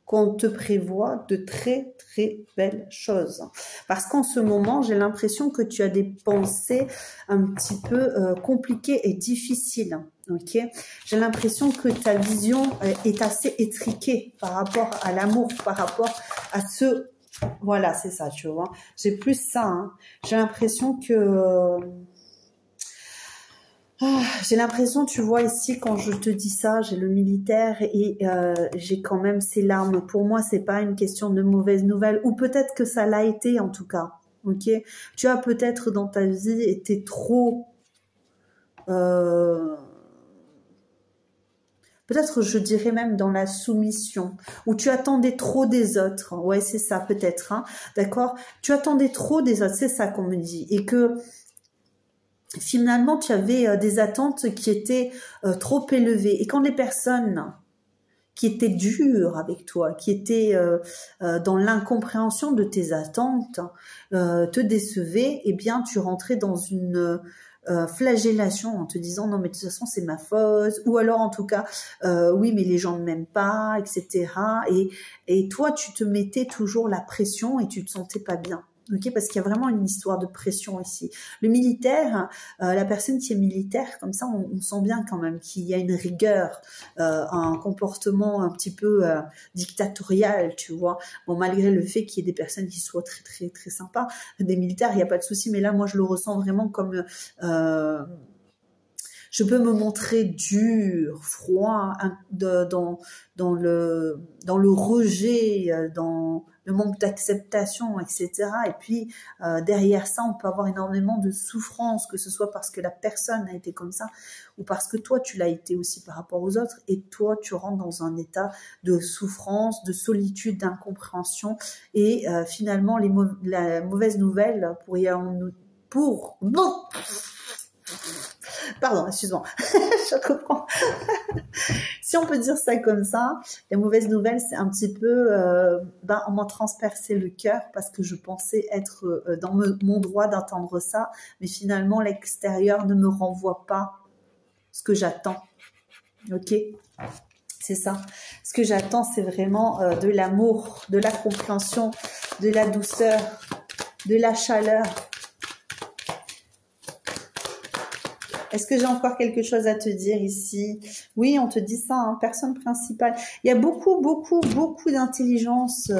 qu'on te prévoit de très très belles choses. Parce qu'en ce moment, j'ai l'impression que tu as des pensées un petit peu compliquées et difficiles. Ok, j'ai l'impression que ta vision est assez étriquée par rapport à l'amour, par rapport à ce... Voilà, c'est ça, tu vois. J'ai plus ça. Hein. J'ai l'impression que... j'ai l'impression, tu vois, ici, quand je te dis ça, j'ai le militaire et j'ai quand même ces larmes. Pour moi, c'est pas une question de mauvaise nouvelle, ou peut-être que ça l'a été, en tout cas. Ok, tu as peut-être dans ta vie été trop... peut-être, je dirais même dans la soumission, où tu attendais trop des autres. Ouais, c'est ça, peut-être. Hein, d'accord? Tu attendais trop des autres, c'est ça qu'on me dit. Et que... finalement, tu avais des attentes qui étaient trop élevées. Et quand les personnes qui étaient dures avec toi, qui étaient dans l'incompréhension de tes attentes, te décevaient, eh bien, tu rentrais dans une flagellation en te disant non mais de toute façon c'est ma faute, ou alors en tout cas oui mais les gens ne m'aiment pas, etc. Et toi tu te mettais toujours la pression et tu te sentais pas bien. Ok, parce qu'il y a vraiment une histoire de pression ici. Le militaire, la personne qui est militaire, comme ça, on sent bien quand même qu'il y a une rigueur, un comportement un petit peu dictatorial, tu vois. Bon, malgré le fait qu'il y ait des personnes qui soient très très très sympas, des militaires, il n'y a pas de souci, mais là, moi, je le ressens vraiment comme je peux me montrer dur, froid, dans le rejet, dans le manque d'acceptation, etc. Et puis, derrière ça, on peut avoir énormément de souffrance, que ce soit parce que la personne a été comme ça, ou parce que toi, tu l'as été aussi par rapport aux autres, et toi, tu rentres dans un état de souffrance, de solitude, d'incompréhension, et finalement, la mauvaise nouvelle Pardon, excuse-moi, je comprends. Si on peut dire ça comme ça, les mauvaises nouvelles, c'est un petit peu, on m'a transpercé le cœur parce que je pensais être dans mon droit d'entendre ça, mais finalement l'extérieur ne me renvoie pas ce que j'attends. Ok, c'est ça. Ce que j'attends, c'est vraiment de l'amour, de la compréhension, de la douceur, de la chaleur. Est-ce que j'ai encore quelque chose à te dire ici? Oui, on te dit ça, hein, personne principale. Il y a beaucoup, beaucoup, beaucoup d'intelligence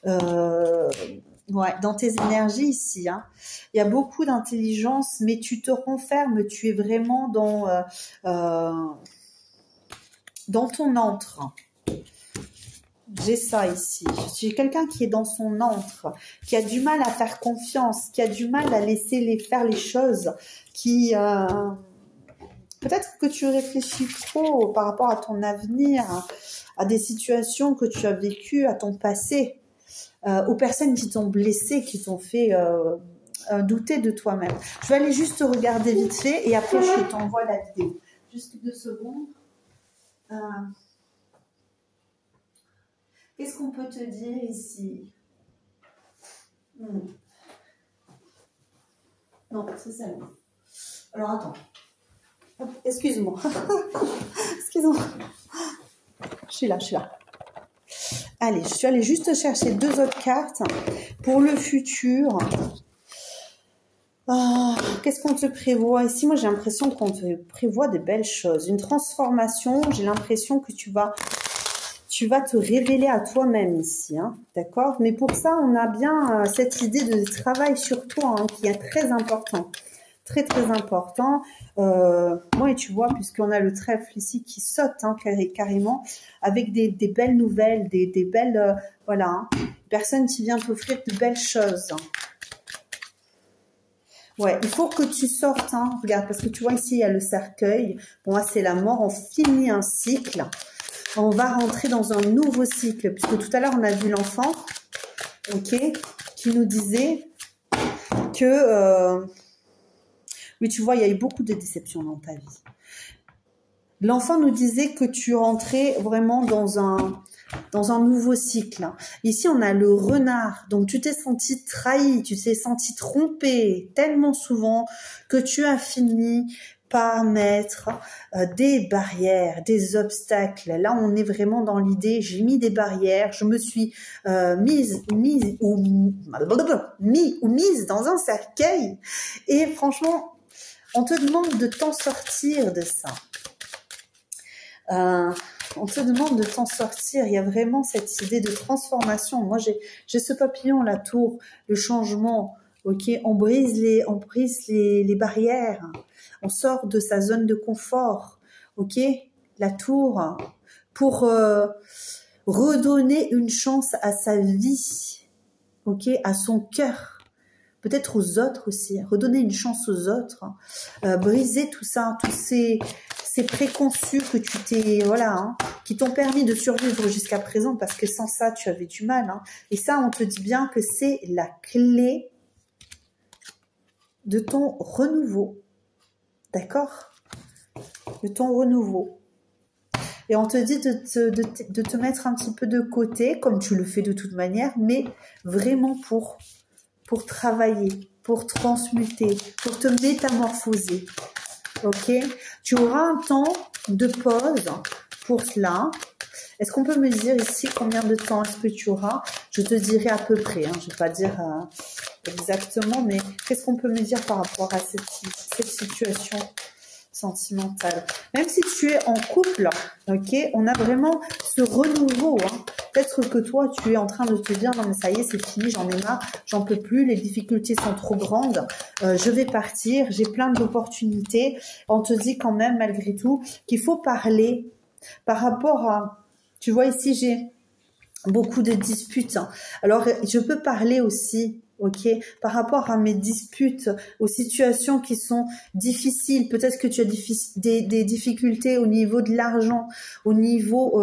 ouais, dans tes énergies ici. Hein. Il y a beaucoup d'intelligence, mais tu te renfermes, tu es vraiment dans ton antre. J'ai ça ici. J'ai quelqu'un qui est dans son antre, qui a du mal à faire confiance, qui a du mal à laisser faire les choses, qui... peut-être que tu réfléchis trop par rapport à ton avenir, à des situations que tu as vécues, à ton passé, aux personnes qui t'ont blessé, qui t'ont fait douter de toi-même. Je vais aller juste regarder vite fait et après je t'envoie la vidéo. Juste 2 secondes. Qu'est-ce qu'on peut te dire ici? Non, c'est ça. Alors attends. Excuse-moi. Excuse-moi. Je suis là. Allez, je suis allée juste chercher 2 autres cartes pour le futur. Qu'est-ce qu'on te prévoit ici? Moi, j'ai l'impression qu'on te prévoit des belles choses. Une transformation, j'ai l'impression que tu vas te révéler à toi-même ici, hein, d'accord? Mais pour ça, on a bien cette idée de travail sur toi, hein, qui est très important. Très, très important. Moi, et tu vois, puisqu'on a le trèfle ici qui saute, hein, carrément, avec des belles nouvelles, des belles... voilà, hein, personne qui vient t'offrir de belles choses. Ouais, il faut que tu sortes, hein, regarde, parce que tu vois, ici, il y a le cercueil. Bon, là, c'est la mort, on finit un cycle. On va rentrer dans un nouveau cycle, puisque tout à l'heure, on a vu l'enfant, ok, qui nous disait que... oui, tu vois, il y a eu beaucoup de déceptions dans ta vie. L'enfant nous disait que tu rentrais vraiment dans un nouveau cycle. Ici, on a le renard. Donc, tu t'es senti trahi, tu t'es senti trompé tellement souvent que tu as fini par mettre des barrières, des obstacles. Là, on est vraiment dans l'idée, j'ai mis des barrières, je me suis mise dans un cercueil. Et franchement, on te demande de t'en sortir de ça. On te demande de t'en sortir. Il y a vraiment cette idée de transformation. Moi, j'ai ce papillon, la tour, le changement. Ok, on brise les barrières. On sort de sa zone de confort. Ok, la tour pour redonner une chance à sa vie. Ok, à son cœur. Peut-être aux autres aussi, redonner une chance aux autres, briser tout ça, tous ces préconçus que tu t'es, voilà, hein, qui t'ont permis de survivre jusqu'à présent, parce que sans ça, tu avais du mal. Hein. Et ça, on te dit bien que c'est la clé de ton renouveau, d'accord? De ton renouveau. Et on te dit de te mettre un petit peu de côté, comme tu le fais de toute manière, mais vraiment pour travailler, pour transmuter, pour te métamorphoser. Ok? Tu auras un temps de pause pour cela. Est-ce qu'on peut me dire ici combien de temps est-ce que tu auras? Je te dirai à peu près, hein, je ne vais pas dire exactement, mais qu'est-ce qu'on peut me dire par rapport à cette situation sentimentale? Même si tu es en couple, ok, on a vraiment ce renouveau. Hein. Peut-être que toi, tu es en train de te dire, non mais ça y est, c'est fini, j'en ai marre, j'en peux plus, les difficultés sont trop grandes, je vais partir, j'ai plein d'opportunités. On te dit quand même, malgré tout, qu'il faut parler par rapport à... Tu vois, ici, j'ai beaucoup de disputes. Hein. Alors, je peux parler aussi... Ok, par rapport à mes disputes, aux situations qui sont difficiles, peut-être que tu as des difficultés au niveau de l'argent, au niveau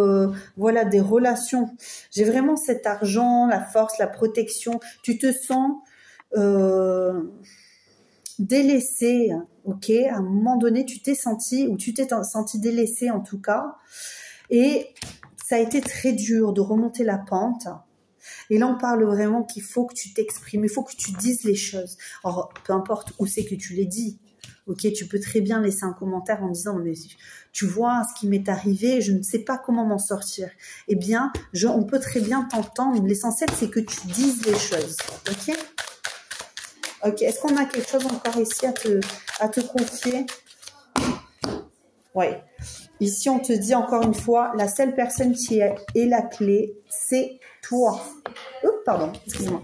voilà des relations. J'ai vraiment cet argent, la force, la protection. Tu te sens délaissé, ok. À un moment donné, tu t'es senti ou tu t'es senti délaissé en tout cas, et ça a été très dur de remonter la pente. Et là, on parle vraiment qu'il faut que tu t'exprimes, il faut que tu dises les choses. Or, peu importe où c'est que tu les dis, ok, tu peux très bien laisser un commentaire en disant, mais tu vois ce qui m'est arrivé, je ne sais pas comment m'en sortir. Eh bien, on peut très bien t'entendre. L'essentiel, c'est que tu dises les choses, ok? Ok, est-ce qu'on a quelque chose encore ici à te confier? Ouais. Ici, on te dit encore une fois, la seule personne qui est la clé, c'est toi. Oups, pardon, excuse-moi.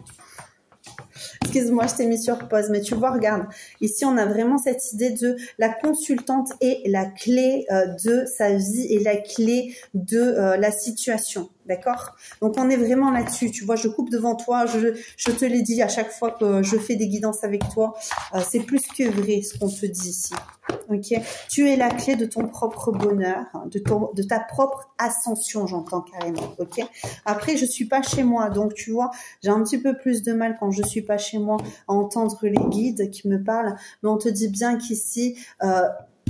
Excuse-moi, je t'ai mis sur pause, mais tu vois, regarde, ici, on a vraiment cette idée de la consultante et la clé de sa vie et la clé de la situation, d'accord? Donc, on est vraiment là-dessus, tu vois, je coupe devant toi, je te l'ai dit à chaque fois que je fais des guidances avec toi, c'est plus que vrai ce qu'on te dit ici. Ok, tu es la clé de ton propre bonheur, de ta propre ascension, j'entends carrément. Ok. Après, je suis pas chez moi, donc tu vois, j'ai un petit peu plus de mal quand je suis pas chez moi à entendre les guides qui me parlent, mais on te dit bien qu'ici,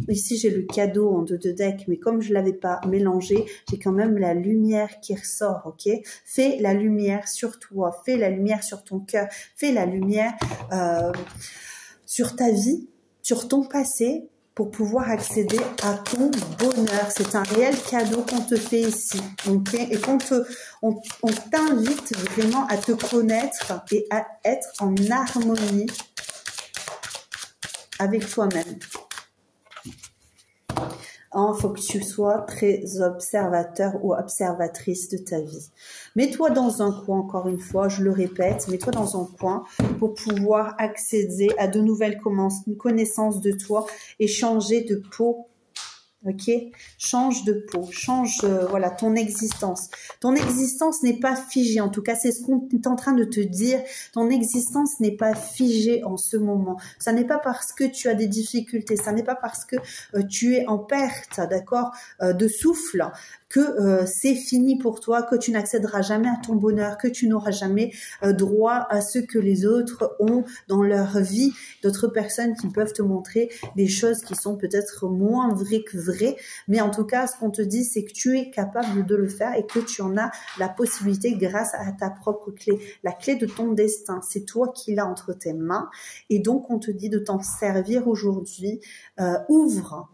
ici j'ai le cadeau en 2 decks, mais comme je l'avais pas mélangé, j'ai quand même la lumière qui ressort. Ok, fais la lumière sur toi, fais la lumière sur ton cœur, fais la lumière sur ta vie, sur ton passé, pour pouvoir accéder à ton bonheur. C'est un réel cadeau qu'on te fait ici, ok? Et on t'invite vraiment à te connaître et à être en harmonie avec toi-même. Il faut que tu sois très observateur ou observatrice de ta vie. Mets-toi dans un coin, encore une fois, je le répète, mets-toi dans un coin pour pouvoir accéder à de nouvelles connaissances de toi et changer de peau. Ok, change de peau, change voilà ton existence. Ton existence n'est pas figée, en tout cas c'est ce qu'on est en train de te dire. Ton existence n'est pas figée en ce moment. Ça n'est pas parce que tu as des difficultés, ça n'est pas parce que tu es en perte, d'accord, de souffle, que c'est fini pour toi, que tu n'accéderas jamais à ton bonheur, que tu n'auras jamais droit à ce que les autres ont dans leur vie, d'autres personnes qui peuvent te montrer des choses qui sont peut-être moins vraies que vraies, mais en tout cas, ce qu'on te dit, c'est que tu es capable de le faire et que tu en as la possibilité grâce à ta propre clé. La clé de ton destin, c'est toi qui l'as entre tes mains et donc on te dit de t'en servir aujourd'hui. Ouvre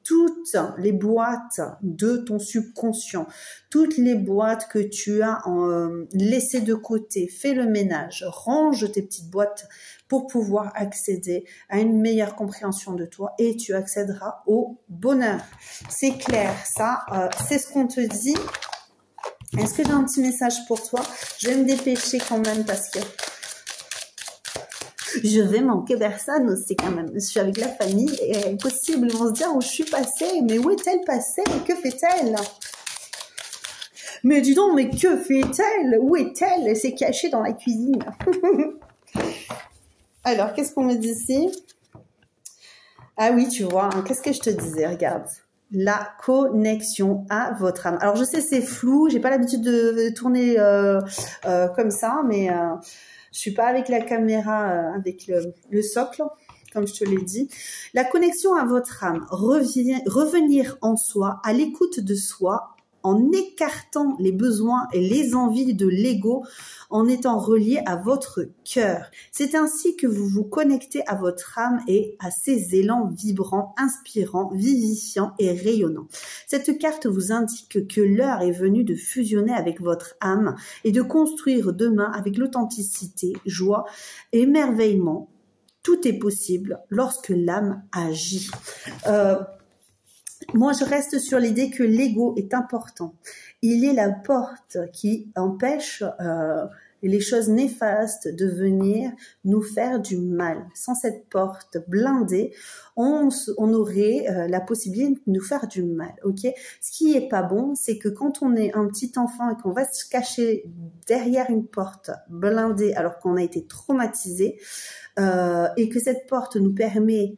toutes les boîtes de ton subconscient, toutes les boîtes que tu as laissées de côté, fais le ménage, range tes petites boîtes pour pouvoir accéder à une meilleure compréhension de toi et tu accéderas au bonheur. C'est clair, ça, c'est ce qu'on te dit. Est-ce que j'ai un petit message pour toi? Je vais me dépêcher quand même parce que je vais manquer personne aussi quand même. Je suis avec la famille et impossible, ils vont se dire où je suis passée. Mais où est-elle passée? Que fait-elle? Mais dis donc, mais que fait-elle? Où est-elle? Elle s'est cachée dans la cuisine. Alors, qu'est-ce qu'on me dit ici? Ah oui, tu vois, hein, qu'est-ce que je te disais? Regarde. La connexion à votre âme. Alors, je sais, c'est flou. J'ai pas l'habitude de tourner comme ça, mais... je suis pas avec la caméra, avec le socle, comme je te l'ai dit. La connexion à votre âme, revenir en soi, à l'écoute de soi, en écartant les besoins et les envies de l'ego, en étant relié à votre cœur. C'est ainsi que vous vous connectez à votre âme et à ses élans vibrants, inspirants, vivifiants et rayonnants. Cette carte vous indique que l'heure est venue de fusionner avec votre âme et de construire demain avec l'authenticité, joie et émerveillement. Tout est possible lorsque l'âme agit. Moi, je reste sur l'idée que l'ego est important. Il est la porte qui empêche les choses néfastes de venir nous faire du mal. Sans cette porte blindée, on aurait la possibilité de nous faire du mal. Ok. Ce qui est pas bon, c'est que quand on est un petit enfant et qu'on va se cacher derrière une porte blindée alors qu'on a été traumatisé et que cette porte nous permet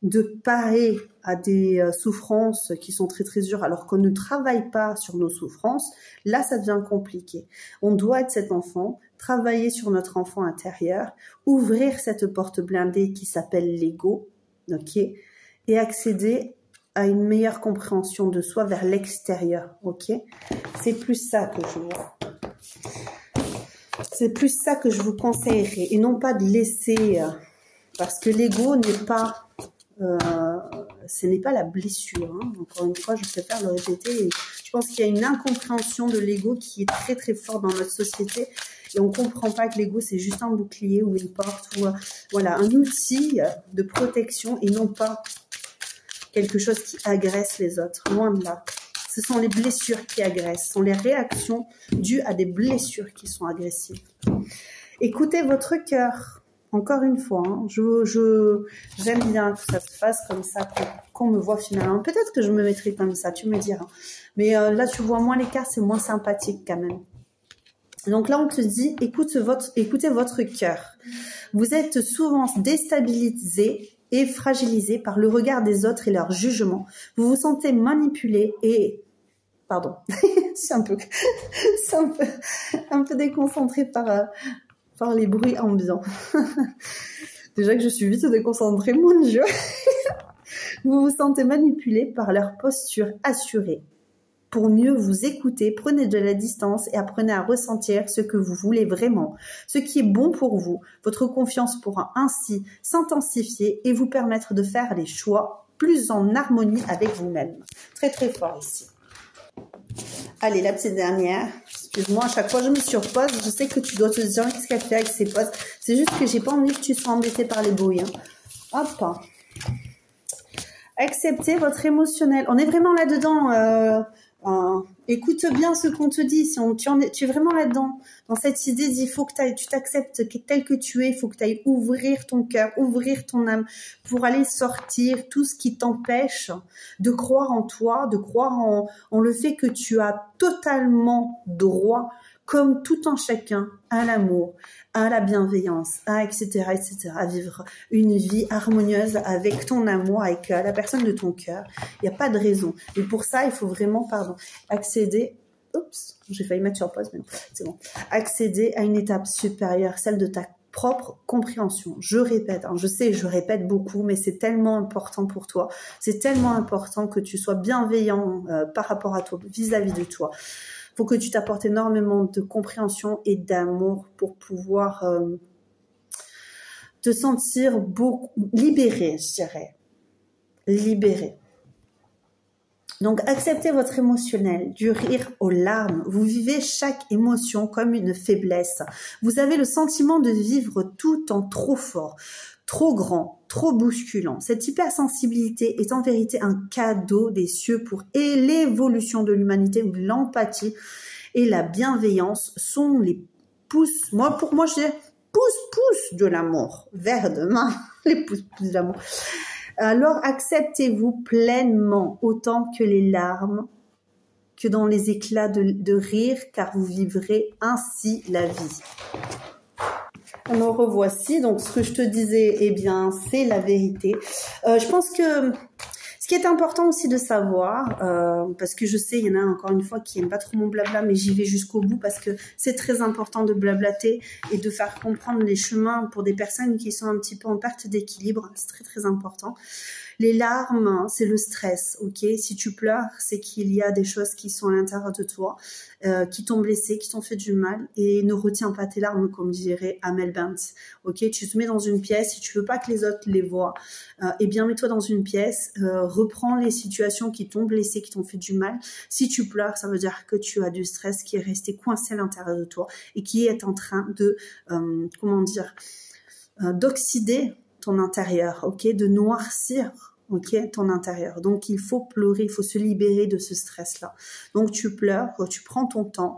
de parer à des souffrances qui sont très très dures alors qu'on ne travaille pas sur nos souffrances, là ça devient compliqué. On doit être cet enfant, travailler sur notre enfant intérieur, ouvrir cette porte blindée qui s'appelle l'ego, ok, et accéder à une meilleure compréhension de soi vers l'extérieur, ok. C'est plus ça que je vois. C'est plus ça que je vous conseillerais et non pas de laisser, parce que l'ego n'est pas ce n'est pas la blessure, hein. Encore une fois, je préfère le répéter. Je pense qu'il y a une incompréhension de l'ego qui est très très forte dans notre société et on comprend pas que l'ego c'est juste un bouclier ou une porte ou voilà un outil de protection et non pas quelque chose qui agresse les autres. Loin de là. Ce sont les blessures qui agressent, ce sont les réactions dues à des blessures qui sont agressives. Écoutez votre cœur. Encore une fois, hein, j'aime bien que ça se fasse comme ça, qu'on me voit finalement. Peut-être que je me mettrai comme ça, tu me diras. Mais là, tu vois moins l'écart, c'est moins sympathique quand même. Donc là, on te dit, écoutez votre cœur. Vous êtes souvent déstabilisé et fragilisé par le regard des autres et leur jugement. Vous vous sentez manipulé et... Pardon, c'est un peu déconcentré par les bruits ambiants. Déjà que je suis vite déconcentrée, mon Dieu. Vous vous sentez manipulé par leur posture assurée. Pour mieux vous écouter, prenez de la distance et apprenez à ressentir ce que vous voulez vraiment, ce qui est bon pour vous. Votre confiance pourra ainsi s'intensifier et vous permettre de faire les choix plus en harmonie avec vous-même. Très très fort ici. Allez, la petite dernière. Excuse-moi, à chaque fois je me surpose. Je sais que tu dois te dire qu'est-ce qu'elle fait avec ses poses. C'est juste que j'ai pas envie que tu sois embêté par les bruits. Hein. Hop. Acceptez votre émotionnel. On est vraiment là-dedans. Écoute bien ce qu'on te dit. Si tu es vraiment là-dedans, dans cette idée, il faut que tu t'acceptes tel que tu es. Il faut que tu ailles ouvrir ton cœur, ouvrir ton âme pour aller sortir tout ce qui t'empêche de croire en toi, de croire en le fait que tu as totalement droit, comme tout un chacun, à l'amour, à la bienveillance, etc., à vivre une vie harmonieuse avec ton amour, avec la personne de ton cœur. Il n'y a pas de raison. Et pour ça, il faut vraiment, accéder... Oups, j'ai failli mettre sur pause, mais c'est bon. Accéder à une étape supérieure, celle de ta propre compréhension. Je répète, je sais, je répète beaucoup, mais c'est tellement important pour toi. C'est tellement important que tu sois bienveillant par rapport à toi, vis-à-vis de toi. Faut que tu t'apportes énormément de compréhension et d'amour pour pouvoir te sentir beaucoup libéré, je dirais. Libéré. Donc, acceptez votre émotionnel, du rire aux larmes. Vous vivez chaque émotion comme une faiblesse. Vous avez le sentiment de vivre tout en trop fort, trop grand, trop bousculant. Cette hypersensibilité est en vérité un cadeau des cieux pour l'évolution de l'humanité, où l'empathie et la bienveillance sont les pouces. Pour moi, je dirais pouces de l'amour. Vers demain, les pouces de l'amour. Alors, acceptez-vous pleinement, autant que les larmes, que dans les éclats de rire, car vous vivrez ainsi la vie. Me revoici. Donc, ce que je te disais, eh bien, c'est la vérité. Je pense que ce qui est important aussi de savoir, parce que je sais, il y en a encore une fois qui n'aiment pas trop mon blabla, mais j'y vais jusqu'au bout parce que c'est très important de blablater et de faire comprendre les chemins pour des personnes qui sont un petit peu en perte d'équilibre. C'est très, très important. Les larmes, c'est le stress, ok? Si tu pleures, c'est qu'il y a des choses qui sont à l'intérieur de toi, qui t'ont blessé, qui t'ont fait du mal, et ne retiens pas tes larmes, comme dirait Amel Bent, ok? Tu te mets dans une pièce, si tu veux pas que les autres les voient, eh bien mets-toi dans une pièce, reprends les situations qui t'ont blessé, qui t'ont fait du mal. Si tu pleures, ça veut dire que tu as du stress qui est resté coincé à l'intérieur de toi et qui est en train de, d'oxyder ton intérieur, ok, de noircir, ok, ton intérieur. Donc il faut pleurer, il faut se libérer de ce stress-là. Donc tu pleures, tu prends ton temps,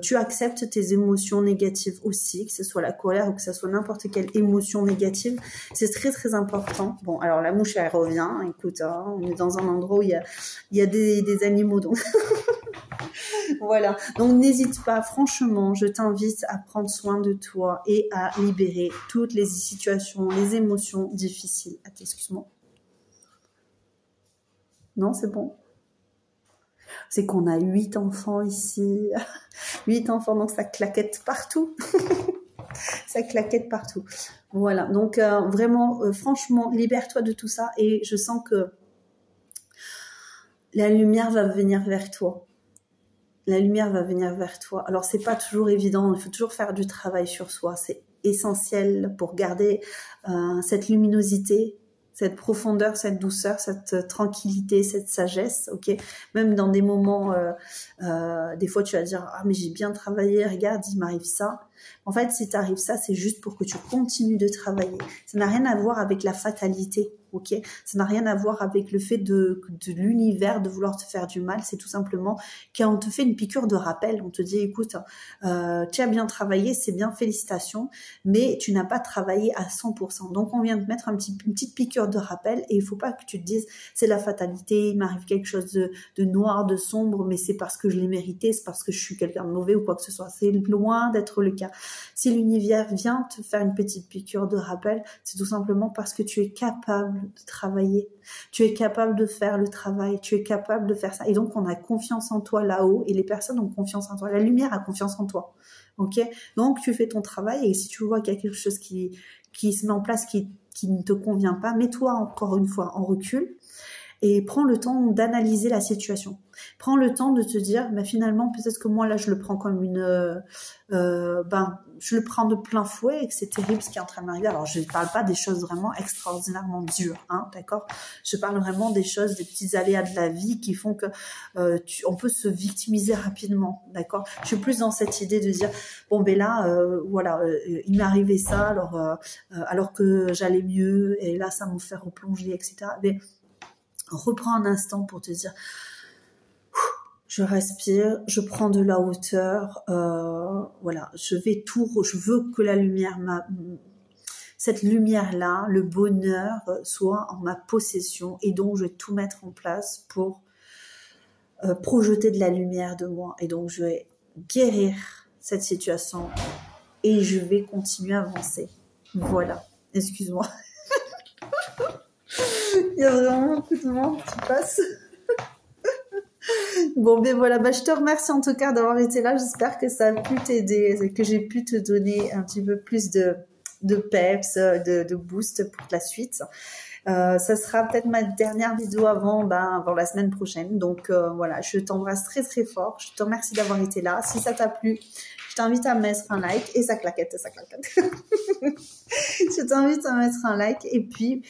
tu acceptes tes émotions négatives aussi, que ce soit la colère ou que ce soit n'importe quelle émotion négative. C'est très très important. Bon, alors la mouche elle revient. Écoute, on est dans un endroit où il y a des animaux, donc. Voilà, donc n'hésite pas, franchement, je t'invite à prendre soin de toi et à libérer toutes les situations, les émotions difficiles. Attends, excuse-moi. Non, c'est bon. C'est qu'on a 8 enfants ici. 8 enfants, donc ça claquette partout. Ça claquette partout. Voilà, donc vraiment, franchement, libère-toi de tout ça et je sens que la lumière va venir vers toi. La lumière va venir vers toi. Alors, c'est pas toujours évident. Il faut toujours faire du travail sur soi. C'est essentiel pour garder cette luminosité, cette profondeur, cette douceur, cette tranquillité, cette sagesse. Ok. Même dans des moments, des fois, tu vas dire ah mais j'ai bien travaillé. Regarde, il m'arrive ça. En fait, si t'arrive ça, c'est juste pour que tu continues de travailler. Ça n'a rien à voir avec la fatalité. ok? Ça n'a rien à voir avec le fait de l'univers de vouloir te faire du mal, c'est tout simplement qu'on te fait une piqûre de rappel, on te dit, écoute, tu as bien travaillé, c'est bien, félicitations, mais tu n'as pas travaillé à 100%. Donc, on vient de mettre une petite piqûre de rappel et il faut pas que tu te dises, c'est la fatalité, il m'arrive quelque chose de noir, de sombre, mais c'est parce que je l'ai mérité, c'est parce que je suis quelqu'un de mauvais ou quoi que ce soit. C'est loin d'être le cas. Si l'univers vient te faire une petite piqûre de rappel, c'est tout simplement parce que tu es capable de travailler, tu es capable de faire le travail, tu es capable de faire ça. Et donc, on a confiance en toi là-haut et les personnes ont confiance en toi. La lumière a confiance en toi. Ok? Donc, tu fais ton travail et si tu vois qu'il y a quelque chose qui se met en place qui ne te convient pas, mets-toi encore une fois en recul et prends le temps d'analyser la situation. Prends le temps de te dire, bah, finalement, peut-être que moi, là, je le prends comme je le prends de plein fouet et que c'est terrible ce qui est en train de m'arriver. Alors, je ne parle pas des choses vraiment extraordinairement dures, hein, d'accord? Je parle vraiment des choses, des petits aléas de la vie qui font que on peut se victimiser rapidement, d'accord? Je suis plus dans cette idée de dire, bon, ben là, il m'est arrivé ça, alors que j'allais mieux, et là, ça me fait replonger, etc. Mais reprends un instant pour te dire, je respire, je prends de la hauteur, je veux que la lumière, cette lumière-là, le bonheur soit en ma possession et donc je vais tout mettre en place pour projeter de la lumière de moi et donc je vais guérir cette situation et je vais continuer à avancer. Voilà, excuse-moi. Il y a vraiment beaucoup de monde qui passe. Bon, ben voilà, je te remercie en tout cas d'avoir été là. J'espère que ça a pu t'aider, que j'ai pu te donner un petit peu plus de peps, de boost pour la suite. Ça sera peut-être ma dernière vidéo avant la semaine prochaine. Donc voilà, je t'embrasse très très fort. Je te remercie d'avoir été là. Si ça t'a plu, je t'invite à mettre un like et ça claquette. Je t'invite à mettre un like et puis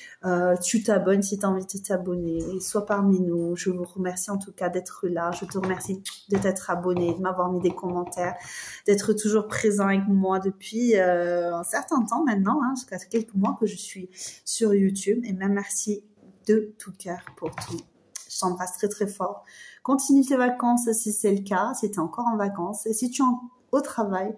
tu t'abonnes si tu as envie de t'abonner. Sois parmi nous. Je vous remercie en tout cas d'être là. Je te remercie de t'être abonné, de m'avoir mis des commentaires, d'être toujours présent avec moi depuis un certain temps maintenant, hein, jusqu'à quelques mois que je suis sur YouTube. Et même merci de tout cœur pour tout. Je t'embrasse très très fort. Continue tes vacances si c'est le cas, si tu es encore en vacances. Et si tu es au travail,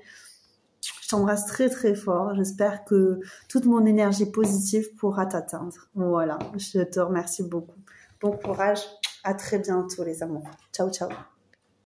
je t'embrasse très très fort. J'espère que toute mon énergie positive pourra t'atteindre. Voilà, je te remercie beaucoup. Bon courage. À très bientôt les amours. Ciao, ciao.